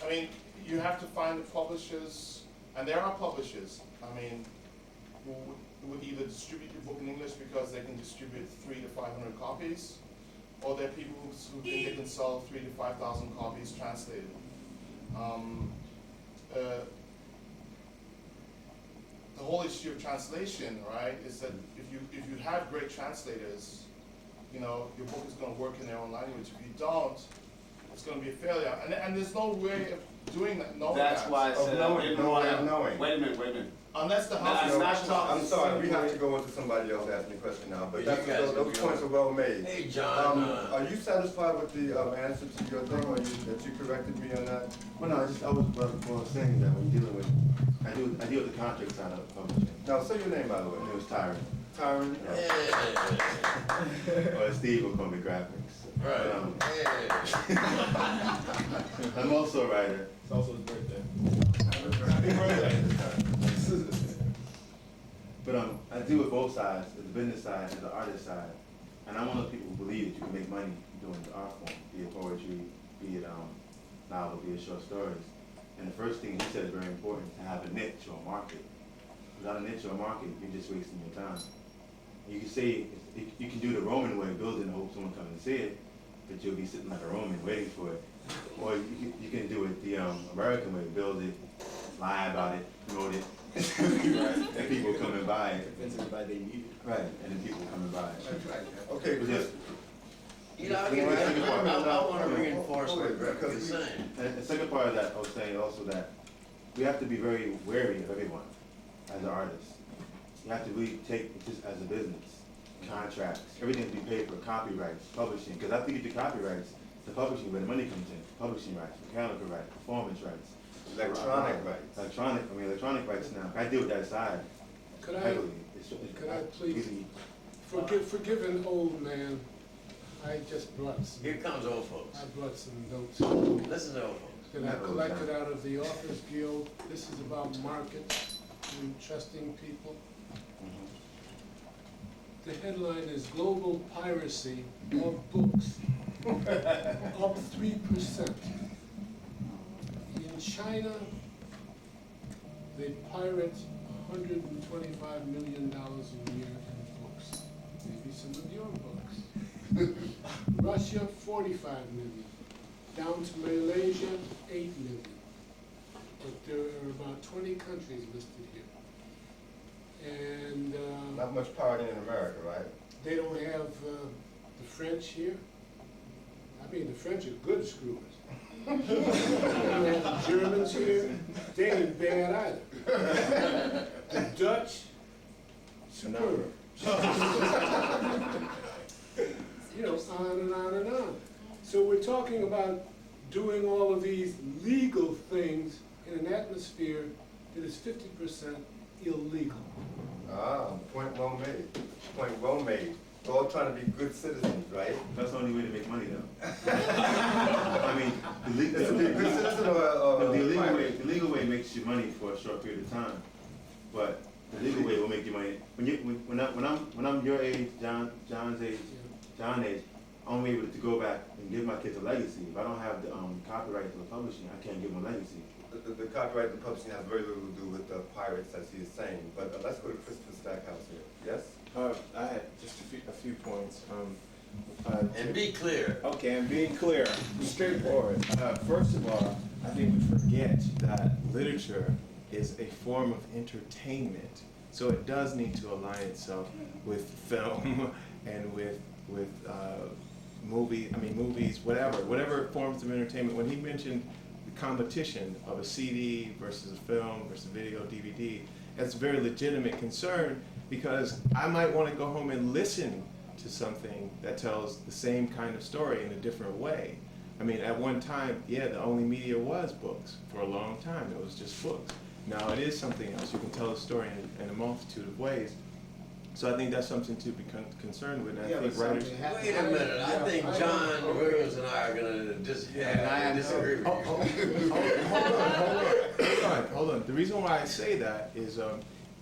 I mean, you have to find the publishers, and there are publishers, I mean, who would either distribute your book in English because they can distribute 300 to 500 copies, or there are people who think they can sell 3,000 to 5,000 copies translated. The whole issue of translation, right, is that if you have great translators, you know, your book is going to work in their own language. If you don't, it's going to be a failure. And there's no way of doing that. That's why I Of said I knowing, didn't no way wanna. of knowing. Wait a minute. Unless the No, house I'm is not talking- I'm sorry, we have to go into somebody else asking a question now, but Yeah, that's, you guys those can be points on. are well made. Hey, John, Are you satisfied with the answer to your thing, or that you corrected me on that? Well, no, I was saying that when you're dealing with, I deal with the contract side of publishing. Now, say your name, by the My name way. was Tyron. Tyron? Yeah, Or Steve will call me graphics. right, yeah. I'm also a writer. It's also his birthday. But I deal with both sides, the business side and the artist side. And I'm one of the people who believe that you can make money doing the art form, be it poetry, be it novel, be it short stories. And the first thing he said is very important, to have a niche or a market. Without a niche or a market, you're just wasting your time. You can say, you can do the Roman way, build it and hope someone comes and see it, but you'll be sitting like a Roman waiting for it. Or you can do it the American way, build it, lie about it, promote it, right? And people come and buy it. Convince everybody they need it. Right, and then people come and buy it. Okay, But just, You know, I wanna reinforce what Greg is saying. And the second part of that, I was saying also that we have to be very wary of everyone as an artist. You have to really take it just as a business. Contracts, everything to be paid for, copyrights, publishing, because I think if the copyrights, the publishing where the money comes in, publishing rights, mechanical rights, performance rights. Electronic rights now. I deal with that side Could I, heavily. could I please, really- forgive an old man, I just brought some, Here comes old folks. I brought some notes Listen to old folks. that I collected out of the Authors Guild. This is about markets and trusting people. The headline is Global Piracy of Books up 3%. In China, they pirate $125 million a year in books. Maybe some of your books. Russia, 45 million. Down to Malaysia, 8 million. But there are about 20 countries listed here. And Not much pirating in America, right? they don't have the French here. I mean, the French are good screwers. They don't have the Germans here. They ain't bad either. The Dutch, superb. You know, on and on and on. So we're talking about doing all of these legal things in an atmosphere that is 50% illegal. Ah, point well made. Point well made. We're all trying to be good citizens, right? That's the only way to make money though. I mean, Is to be a good citizen or no, the pirate? legal way makes you money for a short period of time, but the legal way will make you money. When I'm your age, John's age, John's age, I'm able to go back and give my kids a legacy. If I don't have the copyright for the publishing, I can't give them a legacy. The copyright to publishing has very little to do with the pirates, as he is saying. But let's go to Christopher Stackhouse here. Yes? I had just a few points. And be clear. Okay, and being clear, straightforward. First of all, I think we forget that literature is a form of entertainment. So it does need to align itself with film and with movies, whatever forms of entertainment. When he mentioned the competition of a CD versus a film versus video, DVD, that's a very legitimate concern, because I might want to go home and listen to something that tells the same kind of story in a different way. I mean, at one time, yeah, the only media was books. For a long time, it was just books. Now it is something else. You can tell a story in a multitude of ways. So I think that's something to be concerned with. And I think writers. Wait a minute, I think John Williams and I are gonna disagree with you. Hold on. The reason why I say that is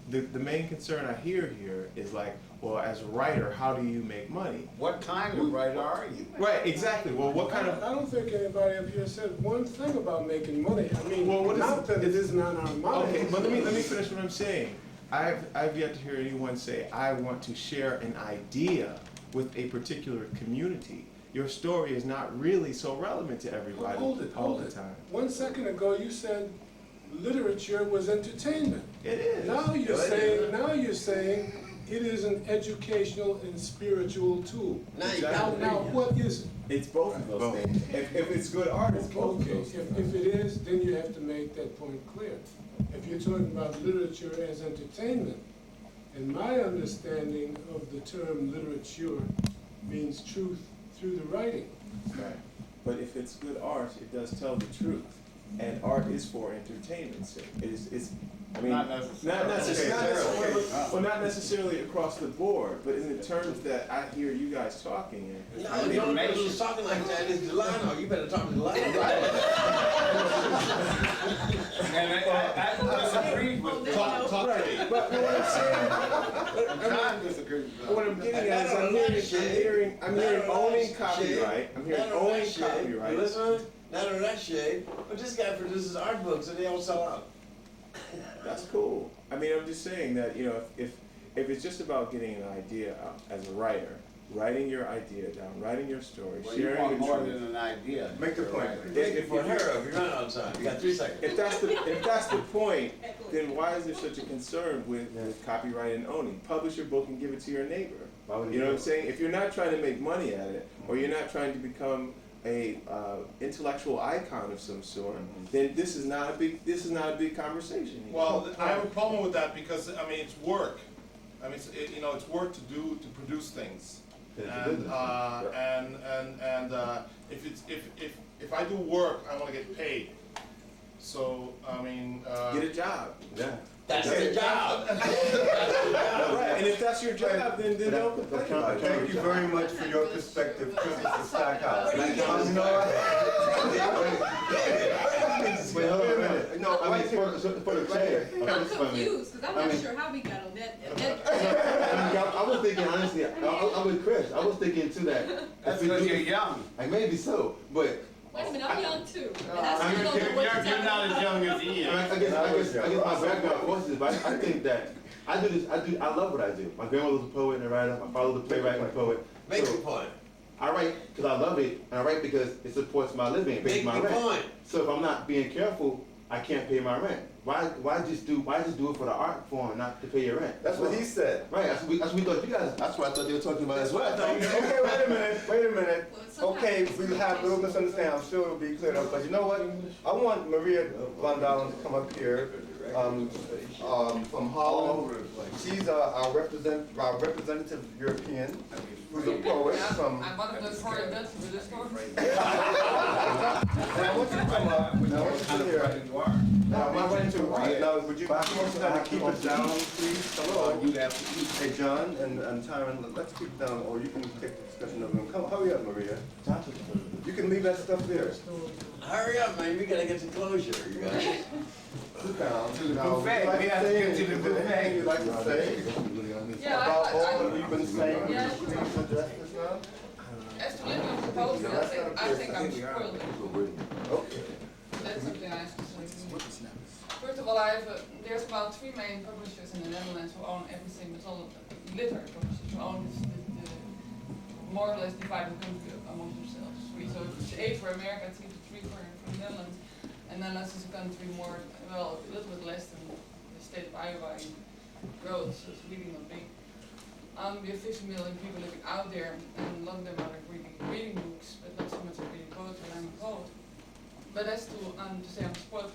the main concern I hear here is like, well, as a writer, how do you make money? What kind of writer are you? Right, exactly. Well, what kind of? I don't think anybody up here said one thing about making money. I mean, Well, what is not it? that it isn't on our mind. Okay, but let me finish what I'm saying. I've yet to hear anyone say, I want to share an idea with a particular community. Your story is not really so relevant to everybody all the time. 1 second ago, you said literature was entertainment. It is. Now you're saying it is an educational and spiritual tool. Now, what is it? It's both of those things. If it's good art, it's both of Okay, those things. if it is, then you have to make that point clear. If you're talking about literature as entertainment, and my understanding of the term literature means truth through the writing. Right. But if it's good art, it does tell the truth. And art is for entertainment's sake. I mean, Not necessarily. not necessarily across the board, but in the terms that I hear you guys talking in. No, the only person who's talking like that is Delano. You better talk to Delano. And I disagreed with that. Right, but what I'm saying, John disagrees with what that. I'm getting at is I'm hearing owning copyright. I'm hearing owning copyright. Listen, not on that shade, but this guy produces art books and they all sell out. That's cool. I mean, I'm just saying that, you know, if it's just about getting an idea out as a writer, writing your idea down, writing your story, Well, you sharing want more the truth. than an idea. Make the point. If For her, if you run out of time, you got 3 seconds. If that's the point, then why is there such a concern with copyright and owning? Publish your book and give it to your neighbor. Why would he You know what I'm do saying? If you're not trying to make money at it, or you're not trying to become a intellectual icon of some sort, then this is not a big conversation. Well, I have a problem with that because, I mean, it's work. I mean, it's work to produce things. It's a And, business. if I do work, I wanna get paid. So, I mean, Get a job. Yeah. That's the job. Right, and if that's your job, then don't complain about it. Thank you very much for your perspective, Mr. Stackhouse. What do you You know what? Wait, hold on a minute. No, I mean, for the chair. I'm confused, because I'm I not mean- sure how we got on that. I was thinking, honestly, I'm with Chris. I was thinking too that. That's if we because do- you're young. Like, maybe so, but Wait a minute, I'm young too, and I I still mean, don't know what you're you're not as young as he I, mean, is. I guess my background courses, but I think that I love what I do. My grandmother was a poet and a writer. My father was a playwright and a poet. Make So the point. I write because I love it, and I write because it supports my living, it pays Make my the rent. point. So if I'm not being careful, I can't pay my rent. Why just do it for the art form, not to pay your rent? That's what he said. Right. That's what we thought you guys. That's what I thought they were talking about as well. Okay, wait a minute. Well, sometimes Okay, it's we have a little misunderstanding, I'm sure it'll be cleared up, but you know what? I want Maria Van Dalen to come up here, from Holland. She's our representative European, who's a poet from. I'm one of those foreign Dutch to this story. And I want you to come up, and I want you to sit here. Now, am I right to, now, would you keep it down, please? Hello. Hey, John and Tyron, let's keep it down, or you can take the discussion over. Come, hurry up, Maria. You can leave that stuff there. Hurry up, man, we gotta get to closure, you guys. Sit down. To the Now, would you buffet. like We to have to say get to the anything buffet. you'd like to say Yeah, about all that we've been saying? Yeah. Would you please address this now? as to living with poetry, I think I'm spoiled. Okay. That's something I have to say. First of all, there's about 3 main publishers in the Netherlands who own everything, but all literary publishers who own the more or less divided country among themselves. So it's 8 for America, 3 for the Netherlands. And Netherlands is a country more, well, a little bit less than the state of Iowa in growth, so it's really not big. We have 50 million people living out there, and a lot of them are reading books, but not so much reading poetry. I'm a poet. But as to say I'm spoiled,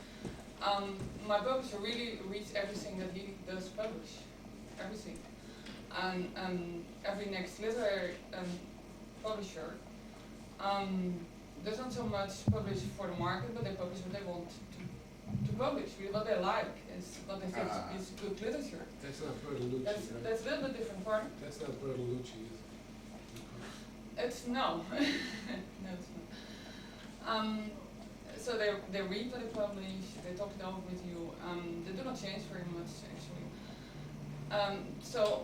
my publisher really reads everything that he does publish, everything. And every next literary publisher does not so much publish for the market, but they publish what they want to publish, what they like, is what they think is good literature. That's not Bertolucci, right? That's a little bit different part. That's not Bertolucci, is it? It's no, no, it's not. So they read what they publish, they talk it over with you. They do not change very much actually.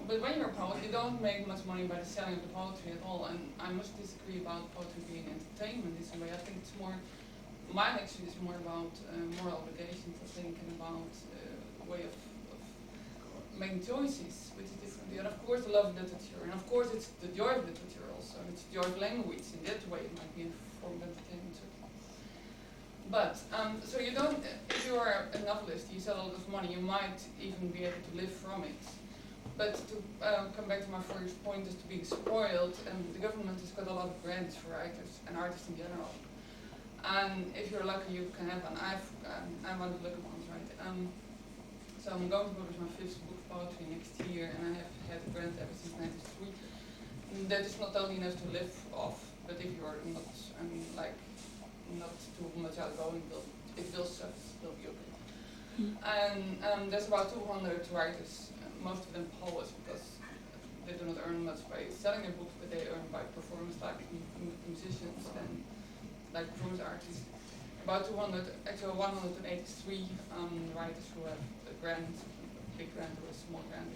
But when you're a poet, you don't make much money by the selling of the poetry at all. And I must disagree about poetry being entertainment in some way. I think it's more, mine actually is more about moral obligations, I think, and about a way of making choices, which is different. And of course, the love of literature, and of course, it's the joy of literature also, and it's the joy of language. In that way, it might be a form of entertainment too. But, so you don't, if you are a novelist, you sell a lot of money, you might even be able to live from it. But to come back to my first point, is to being spoiled, the government has got a lot of grants for writers and artists in general. And if you're lucky, you can have one. I'm one of the lucky ones, right? So I'm going to publish my 5th book of poetry next year, and I have had a grant ever since '93. That is not only enough to live off, but if you're not, not too much outgoing, it will still be okay. And there's about 200 writers, most of them poets, because they do not earn much by selling their books, but they earn by performance, like musicians and like performance artists. About 200, actually 183 writers who have a grant, a big grant or a small grant.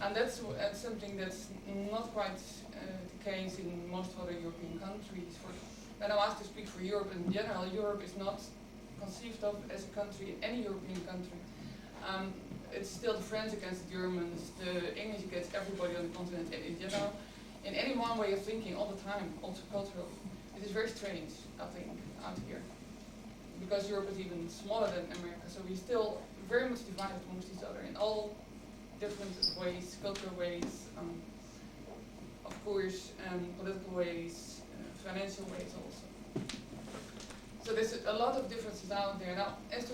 And that's something that's not quite the case in most other European countries. When I'm asked to speak for Europe in general, Europe is not conceived of as a country in any European country. It's still the French against the Germans, the English against everybody on the continent in general. In any one way of thinking all the time, also culturally. It is very strange, I think, out here. Because Europe is even smaller than America, so we're still very much divided amongst each other in all different ways, cultural ways. of course, political ways, financial ways also. So there's a lot of differences out there. Now, as to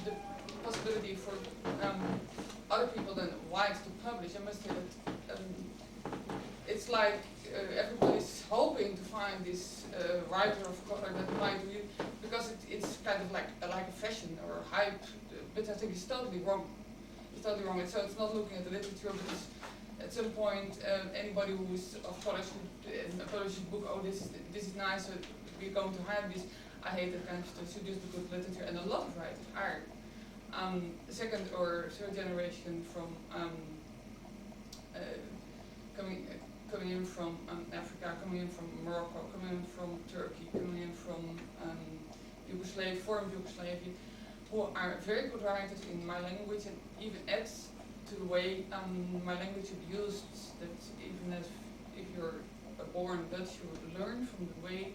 the possibility for other people than whites to publish, I must say that it's like everybody's hoping to find this writer of color that might read, because it's kind of like a fashion or a hype, but I think it's totally wrong. It's totally wrong. So it's not looking at the literature, because at some point anybody who's of color should publish a book, oh this is nice, so we're going to hide this. I hate that kind of stuff. Should just be good literature, and a lot of writers are second or third generation from coming in from Africa, coming in from Morocco, coming in from Turkey, coming in from Yugoslavia, former Yugoslavia, who are very good writers in my language, and even adds to the way my language is used. That even if you're born Dutch, you learn from the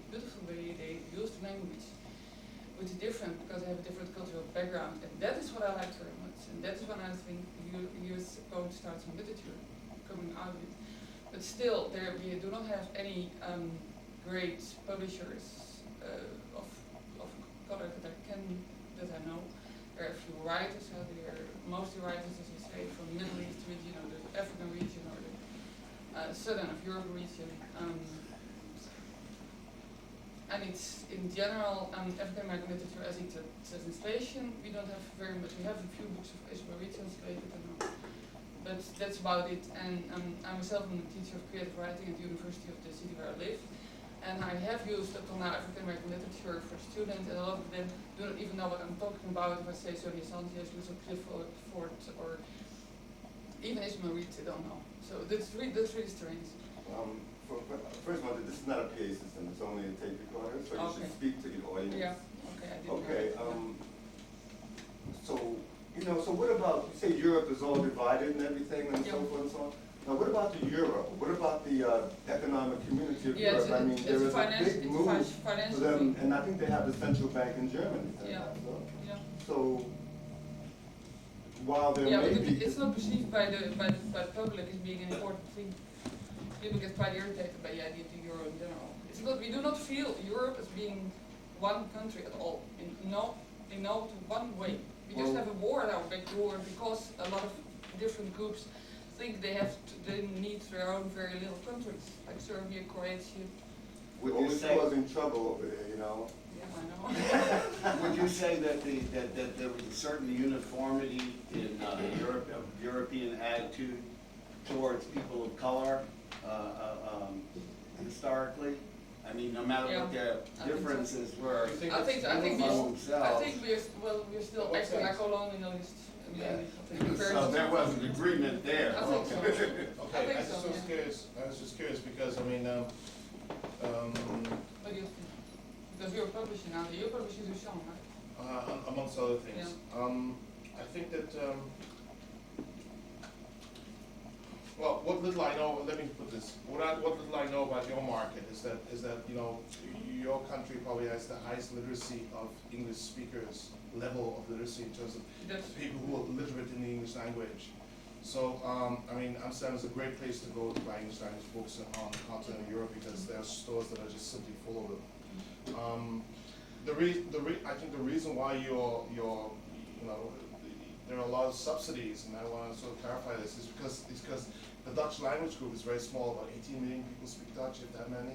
beautiful way they use the language, which is different because they have a different cultural background, and that is what I like very much, and that is when I think you're going to start some literature coming out of it. But still, we do not have any great publishers of color that I know. There are a few writers out there, mostly writers, as you say, from the Middle East region or the African region or the southern of Europe region. And it's in general African American literature, as it says in Station, we don't have very much. We have a few books of Isabel translated, but that's about it. And I myself am a teacher of creative writing at the University of the city where I live, and I have used up till now African American literature for students, and a lot of them do not even know what I'm talking about. If I say Sonia Sanchez, Wilson Clifford, or even Ismail Reed, they don't know. So that's really strange. First of all, this is not a PA system, it's only a tape recorder, so you should speak to the audience. Yeah, okay, I didn't Okay, know. so what about, you say Europe is all divided and everything and so forth and so on? Now what about the euro? What about the economic community of Europe? I mean, there is a big move for them, and I think they have the central bank in Germany. So while there may be... It's not perceived by the public as being an important thing. People get quite irritated by the idea of the euro in general. It's not, we do not feel Europe as being one country at all, in no one way. We just have a war at our back door because a lot of different groups think they need their own very little countries, like Serbia, Croatia. Would you say causing trouble over there, you know? Yeah, I know. Would you say that there was a certain uniformity in European attitude towards people of color historically? I mean, no matter what their differences were. I think we're still actually like colonialists. So there was an agreement there. I think so. Okay, I was just curious because I mean, What do you think? Because you're publishing now, you're publishing Duchamp, right? amongst other things, I think that. Well, what little I know, let me put this. What little I know about your market is that you know your country probably has the highest literacy of English speakers, level of literacy in terms of people who are literate in the English language. So I mean, Amsterdam is a great place to go to buy English language books on the continent of Europe because there are stores that are just simply full of them. I think the reason why you're you know. There are a lot of subsidies, and I want to sort of clarify this, is because the Dutch language group is very small, about 18 million people speak Dutch, if that many,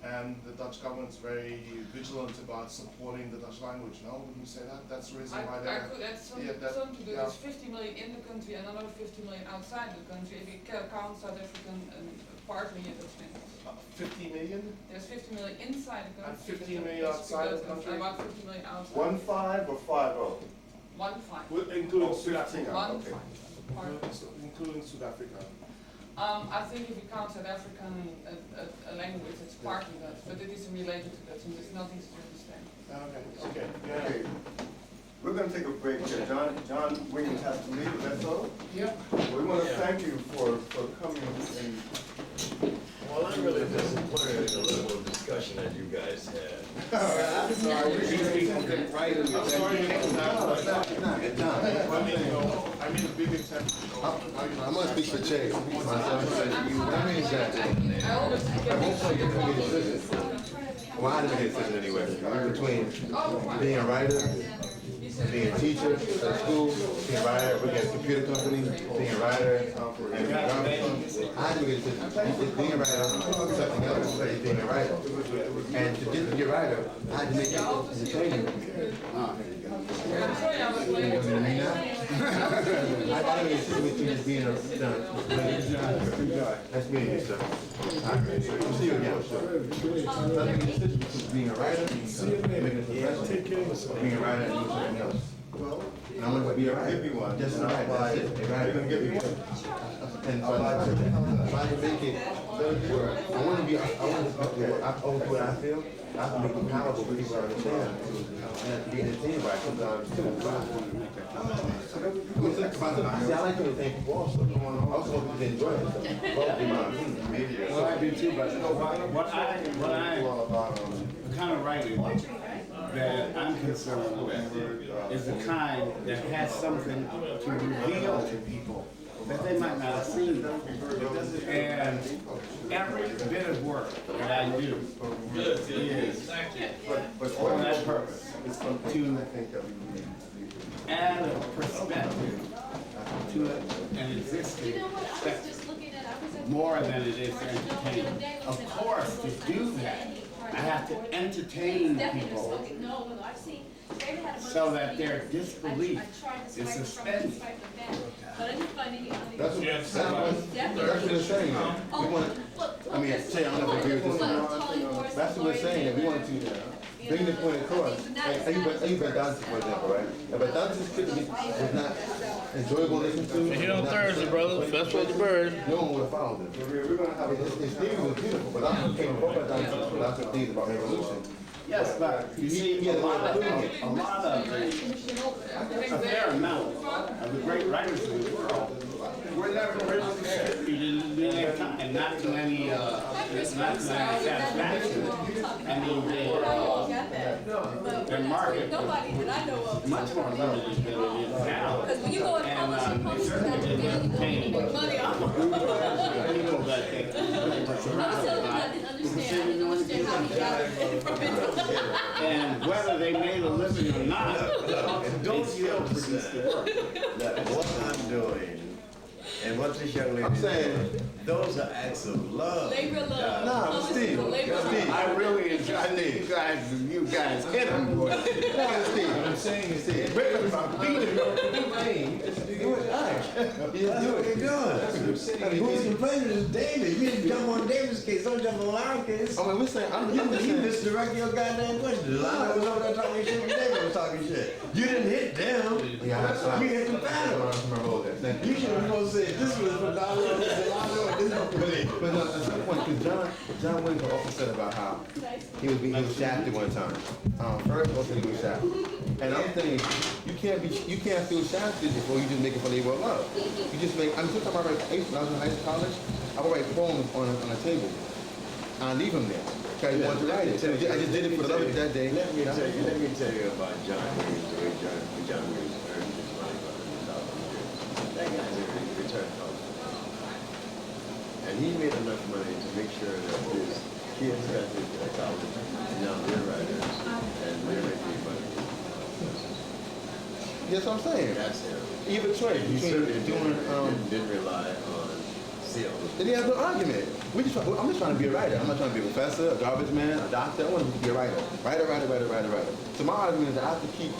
and the Dutch government is very vigilant about supporting the Dutch language. No, wouldn't you say that? That's the reason why they're... I could add some to do. Yeah. There's 50 million in the country and another 50 million outside the country. If you count South African and partly in Dutch language. 50 million? There's 50 million inside the country. And 15 million outside the country? About 50 million outside. 1.5 or 5.0? 1.5. Including South Africa. 1.5. Including South Africa. I think if you count South African a language, it's partly Dutch, but it is related to Dutch, and there's nothing to understand. Okay. We're going to take a break here. John Williams has to leave, is that so? Yeah. We want to thank you for coming and... Well, I'm really disappointed in a little more discussion. discussion that you guys had. I'm sorry, these people can write in the I'm sorry, I mean, a big attempt. I'm gonna speak for Chase. That means that at one point you can make a decision. Well, I didn't make a decision anyway. Between being a writer, being a teacher at school, being a writer, working at a computer company, being a writer, and being a drama. I had to make a decision. Being a writer, something else, being a writer. And to get to be a writer, I had to make it entertaining. I gotta make a decision between just being a Nice meeting you, sir. We'll see you again, sure. I make a decision between being a writer and making a professional, being a writer and doing something else. And I'm gonna be a writer, just a writer, that's it. A writer, gonna give you one. And so I try to make it, I want to be, I always what I feel, I have to make it palatable for people to understand. And be entertained by it sometimes too. See, I like to entertain people also. I also want people to enjoy it. Both in my opinion. Well, I do too, but the kind of writing that I'm concerned with is the kind that has something to reveal to people that they might not have seen. And every bit of work that I do is for that purpose, to add a perspective to an existing perspective, more than it is to entertain. Of course, to do that, I have to entertain people so that their disbelief is suspended. That's what it's saying. We want to, I mean, say I don't know if you agree with this. That's what we're saying, that we want to bring the point across. Like Dances, for example, right? If Dances was not enjoyable to listen to. Here on Thursday, brother. Festival of the Bird. No one would have followed him. We're going to have his theory was beautiful, but I'm came up with Dances with lots of things about evolution. Yes, but you see, a lot of a fair amount of the great writers of the world were never really distributed in their time, not to any satisfaction. I mean, their market was much more limited than it is now. And they certainly didn't entertain people that they were surrounded by. And whether they made a living or not, they still produced the work. What I'm doing and what this young lady I'm saying, those are acts of love. Labor love. nah, Steve, I really enjoy you guys hit them, boy. Steve, I'm saying is Steve. Do it, who's complaining is David. You didn't jump on David's case, don't jump on our case. I mean, we're saying, You misdirect your goddamn question. I was over there talking shit when David was talking shit. You didn't hit them. yeah, You hit the battle. You should have supposed to say this was for Dollar and this was for But no, that's the point, because John Williams also said about how he was shafted one time. First, also he was shafted. And I'm thinking, you can't feel shafted before you just make it for labor of love. You just make, I mean, sometimes when I was in high school, college, I would write poems on a table. And I leave them there. Because I wanted to write it. I just did it for the love of it that day. Let me tell you about John Williams, the way John Williams earned his money about $100. That guy's a return college. And he made enough money to make sure that his kids got to college, and now they're writers, and they're making money. That's what I'm saying. That's him. You have a choice He certainly between doing, didn't rely on sales. then he has no argument. I'm just trying to be a writer. I'm not trying to be a professor, a garbage man, a doctor. I want to be a writer. Writer. So my argument is that I have to keep,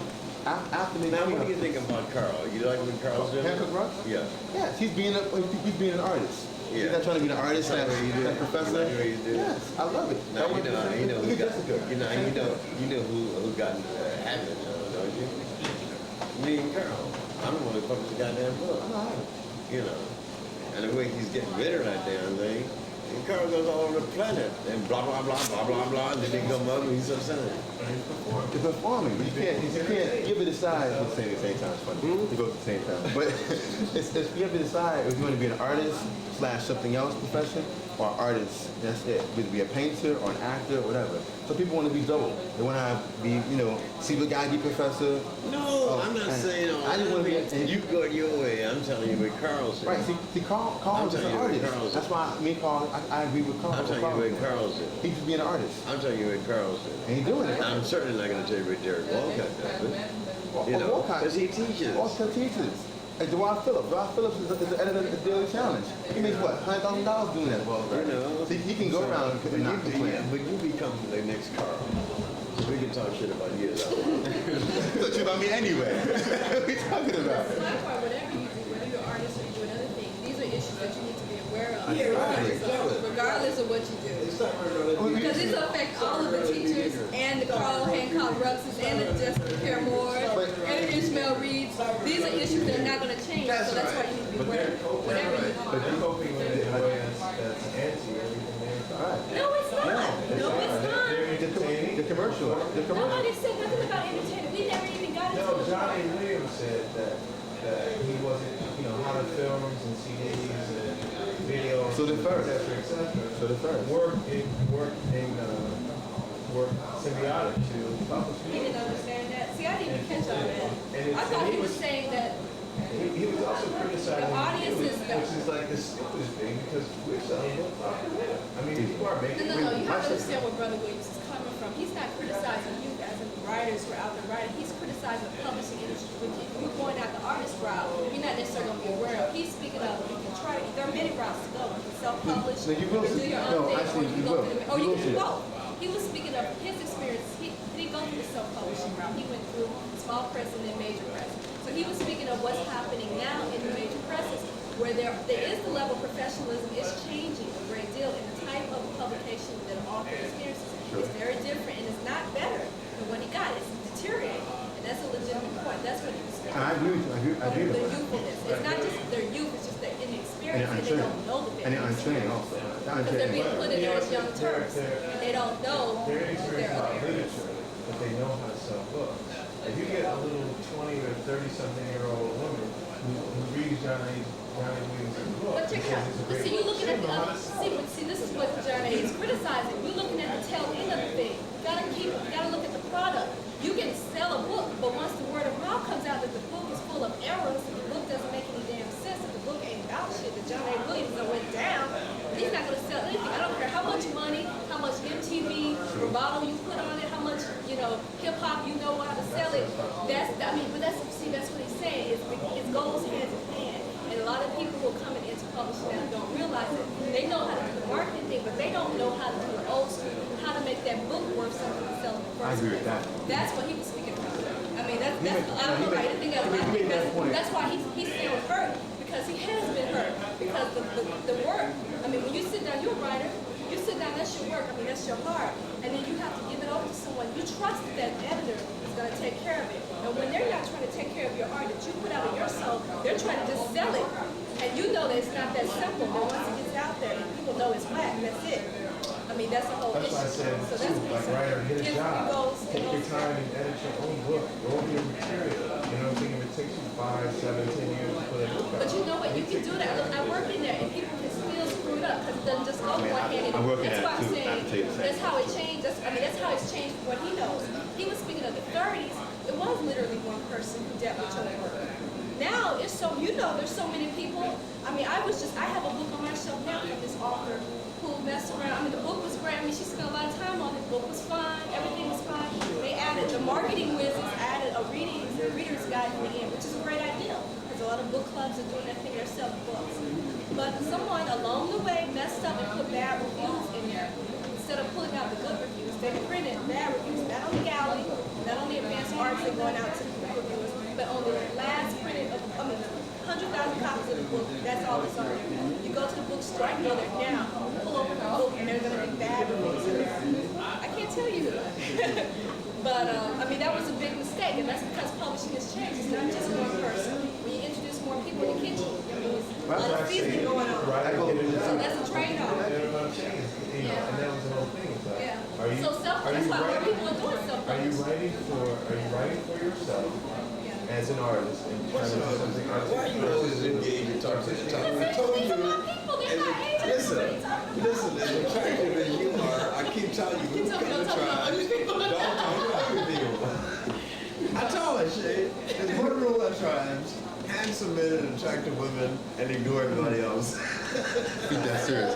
after they Now, what do you think about Carl? You like what Carl's doing? Hancock Rock? Yeah. Yes, he's being an artist. Yeah. He's not trying to be an artist, Like what you do. a professor. Like what you do. Yes, I love it. Now you know who got, Jessica. you know who got in the habit, don't you? Me and Carl. I'm the one who published the goddamn book. You know. And the way he's getting rid of that damn thing, and Carl goes all over the planet and blah blah blah blah blah blah, and then they come up and he's upset. You're performing, but you can't give ever decide, we're saying at the same time, it's funny, we go at the same time, but if you ever decide if you want to be an artist / something else profession, or artist, that's it. Whether be a painter or an actor or whatever. So people want to be double. They want to be, see the guy be professor. No, I'm not saying all I just want to be. that. You go your way. I'm telling you with Carlson. Right. See, Carl is an artist. That's why me and Carl, I agree with Carl. I'm telling you with Carlson. He should be an artist. I'm telling you with Carlson. And he's doing it. I'm certainly not going to tell you with Derek Walcott does it. Because he teaches. Also teaches. Like Dwight Phillips. Dwight Phillips is the editor of the Daily Challenge. He makes what, $100,000 doing that. So he can go around and not complain. But you become the next Carl. We can talk shit about you. Talk shit about me anyway. What are we talking about? That's my part, whatever you do, whether you're an artist or you do another thing, these are issues that you need to be aware of. Regardless of what you do. Because these affect all of the teachers and the Carl Hancock Ruxes and the Jessica Care Moore and the Ishmael Reeds. These are issues that are not going to change, so that's why you need to be aware of whatever you do. But you're coping with an audience that's anti everything they're trying. No, it's not. No, it's not. They're entertaining. The commercial. Nobody said nothing about entertainment. We never even got into No, it. Johnny Williams said that he wasn't, how the films and CDs and videos, So the first. et cetera. So the first. Work symbiotic to He publishing. didn't understand that. See, I didn't even catch on that. And I thought he was saying that He was also criticizing The audience you, is which is like the stupidest thing because we're selling books off the web. I mean, people are making. No, you have to understand where Brother Williams is coming from. He's not criticizing you as in the writers who are out there writing. He's criticizing the publishing industry. Which if you're going out the artist route, you're not necessarily going to be aware of. He's speaking of, you can try, there are many routes to go. You can self-publish, No, you will can do see. your No, own thing, actually, or you you go will. through the, or You you will can see do that. both. He was speaking of his experience. He didn't go through the self-publishing route. He went through small press and then major press. So he was speaking of what's happening now in the major presses, where there is the level of professionalism is changing a great deal, and the type of publication that an author experiences is very different, and it's not better than what he got. It's deteriorating, and that's a legitimate point. That's what he was speaking And I agree with you. I agree with their you. youthfulness. It's not just their youth, it's just their inexperience, and they don't know that And they're they're untrained also. because they're being put in there as young terms, and they don't know They're that experienced they're other about areas. literature, but they know how to sell books. If you get a little 20 or 30-something-year-old woman who reads Johnny Williams' book, But check it out. But see, you're looking at the other. See, this is what John A. is criticizing. You're looking at the tail end of the thing. You gotta look at the product. You can sell a book, but once the word of mouth comes out that the book is full of errors, and the book doesn't make any damn sense, and the book ain't about shit, that John A. Williams done went down, he's not gonna sell anything. I don't care how much money, how much MTV bravado you put on it, how much, hip hop you know how to sell it. That's what he's saying. It goes hand in hand. And a lot of people who are coming into publishing now don't realize it. They know how to do the marketing thing, but they don't know how to do the old school, how to make that book worth something to sell in the first I agree with place. that. That's what he was speaking about. I mean, I don't know about anything else. I think that's why he's still hurt, because he has been hurt. Because the work, I mean, when you sit down, you're a writer, you sit down, that's your work, I mean, that's your heart. And then you have to give it over to someone. You trust that editor is going to take care of it. And when they're not trying to take care of your art that you put out of your soul, they're trying to just sell it. And you know that it's not that simple, but once it gets out there, people know it's whack, that's it. I mean, that's the whole That's issue. why I said, So that's too, what like writer, get a job. Take your goes. time and edit your own book. Go over your material. You know what I'm saying? If it takes you 5, 7, 10 years to put a book out. But you know what? You can do that. Look, I work in there, and people can still screw it up because it doesn't just go one hand. I'm working That's at why it I'm too. saying I have to tell you the same. that's how it changed. That's how it's changed from what he knows. He was speaking of the 30s. It was literally one person who dealt with your work. Now it's so there's so many people. I mean, I have a book on my shelf now from this author who messed around. I mean, the book was great. I mean, she spent a lot of time on it. The book was fine. Everything was fine. They added the marketing wizards added a reader's guide in the end, which is a great idea because a lot of book clubs are doing that thing. They're selling books. But someone along the way messed up and put bad reviews in there instead of pulling out the good reviews. They printed bad reviews, not on the gallery, not on the advanced arts and going out to the reviewers, but on the last printed of 100,000 copies of the book. That's all that's on there. You go to the bookstore, I can go there now, pull open the book, and there's going to be bad reviews in there. I can't tell you who. But, I mean, that was a big mistake, and that's because publishing has changed. It's not just one person. When you introduce more people in the kitchen, I mean, there's a lot of seasoning going on. So that's a trade-off. That's what I'm saying. And that was the whole thing. It's like, Yeah. are you That's why more writing? people are doing self-publishing. Are you writing for yourself as an artist and trying to do something artistic? Why are you always engaged in talking to the top? I told you, listen, as attractive as you are, I keep telling you, look at the tribes. Don't talk about everything. I told her, Shay, there's one rule about tribes: handsome men and attractive women, and ignore everybody else. That's serious.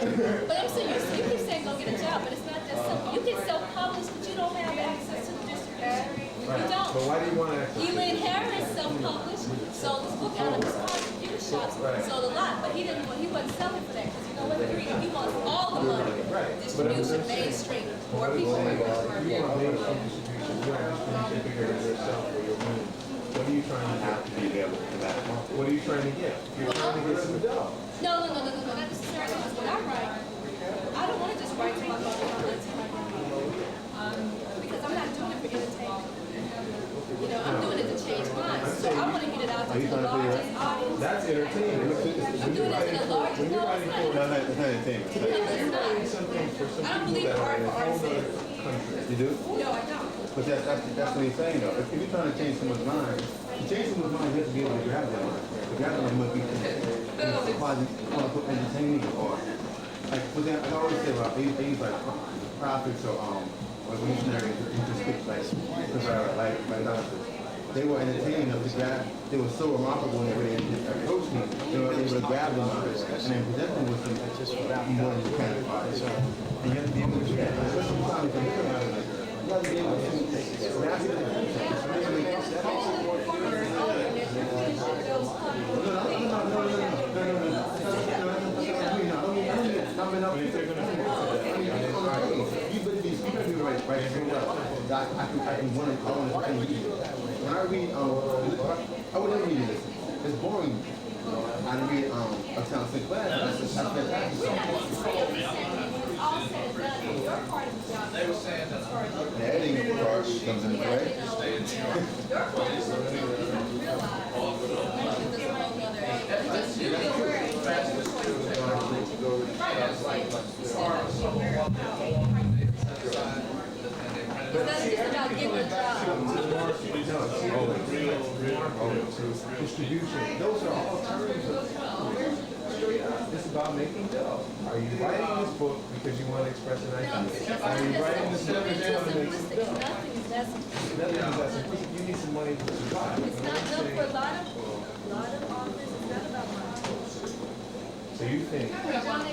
But I'm saying, you keep saying go get a job, but it's not that simple. You can self-publish, but you don't have access to the distribution. You But don't. why do you want access? Elaine Harris self-published, sold his book out of his car, computer shops, sold a lot, but he wasn't selling for that, because you know what, he wants all the money. Distribution, mainstream, more people. You want mainstream distribution, you want distribution bigger than yourself or your money. What are you trying to Have to be available for that. What are you trying to get? You're trying to get some dough. No, not necessarily, because when I write, I don't want to just write to my mother, because I'm not doing it for entertainment. You know, I'm doing it to change minds, so I want to get it out to the largest audience. That's entertainment. I'm doing it to the largest, When you're no, writing it's for, not. That's not entertainment. No, it's not. something for some I don't people believe that are art in a for whole art's other sake. country. You do? No, I don't. But that's what he's saying though. If you're trying to change someone's mind, to change someone's mind, you have to be able to grab their mind. To grab their mind must be why you want to put entertaining or like for them. I always say about things like prophets or revolutionaries who just speak like doctors. They were entertaining enough to grab. They were so remarkable in the way they approached me. They were able to grab them and then present them with some more than you can. And you have to be able to do that. Sometimes you can hear about it. You have to be able to grab when I read, I would never read this. It's boring. I read Uptown Sinclair. That's fantastic. The editing part comes into play. But that's just about getting a job. Distribution. Those are all terms of straight up. It's about making dough. Are you writing this book because you want to express an idea? Are you writing this book because you want to make some dough? Nothing's that simple. Nothing is that. You need some money to survive. It's not done for a lot of authors, it's not about money. So you think? It's not about money.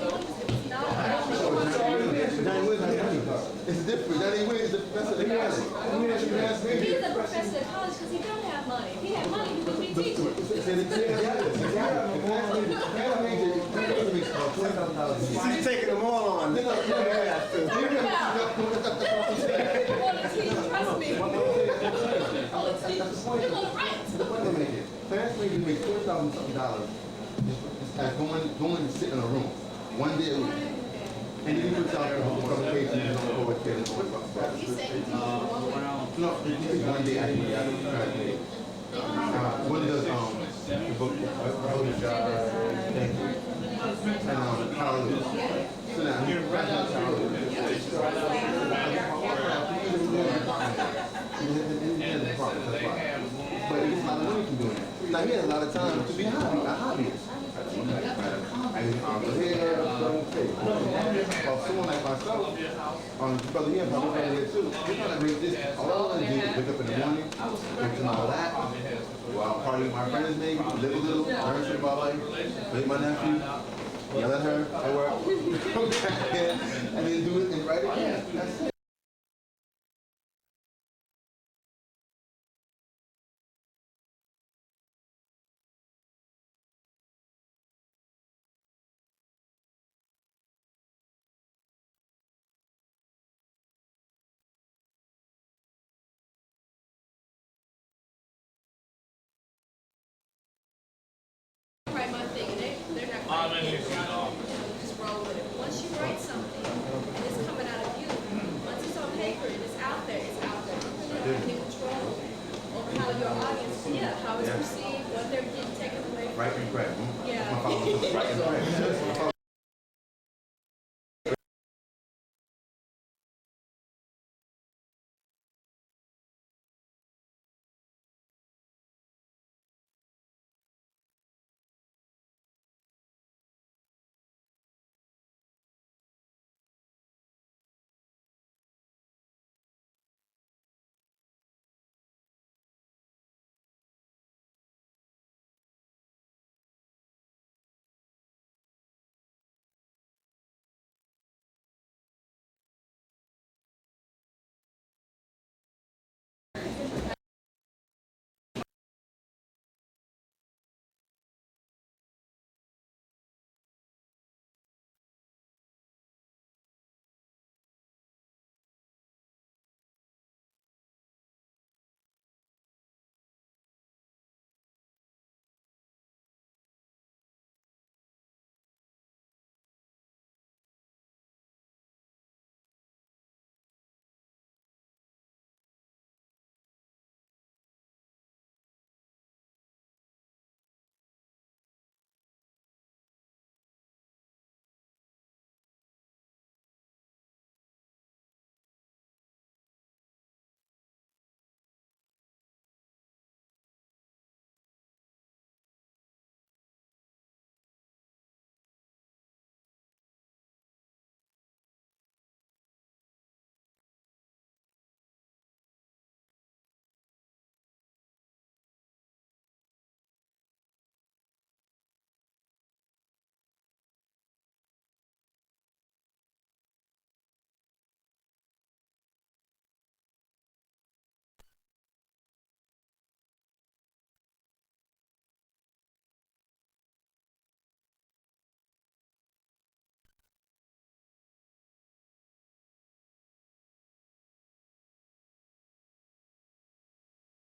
It's different. That ain't weird. It's a professor. Let me ask you. He's a professor at college because he don't have money. If he had money, he would be teaching. She's taking them all on. Talk about. You want to teach, trust me. Oh, it's teach. You're going to write. Parents make you make $40,000 something as going and sit in a room one day a week. And then you put out a publication and don't go with kids. No, one day I do. One does the book, and Hallelujah. So now you're graduate but it's not money from doing that. Now he has a lot of time to be a hobbyist. I mean, here, or someone like myself, brother here, brother here too. We're trying to make this all I do is wake up in the morning, drink some all that, go out party with my friends maybe, live a little, learn something about life, meet my nephew, yell at her at work, and then do it and write it again. That's it. Write my thing, and they're not going to just roll with it. Once you write something, and it's coming out of you, once it's on paper and it's out there, it's out there. You're not in control over how your audience, how it's perceived, what they're getting taken away from. Right and correct. Yeah. Right and correct.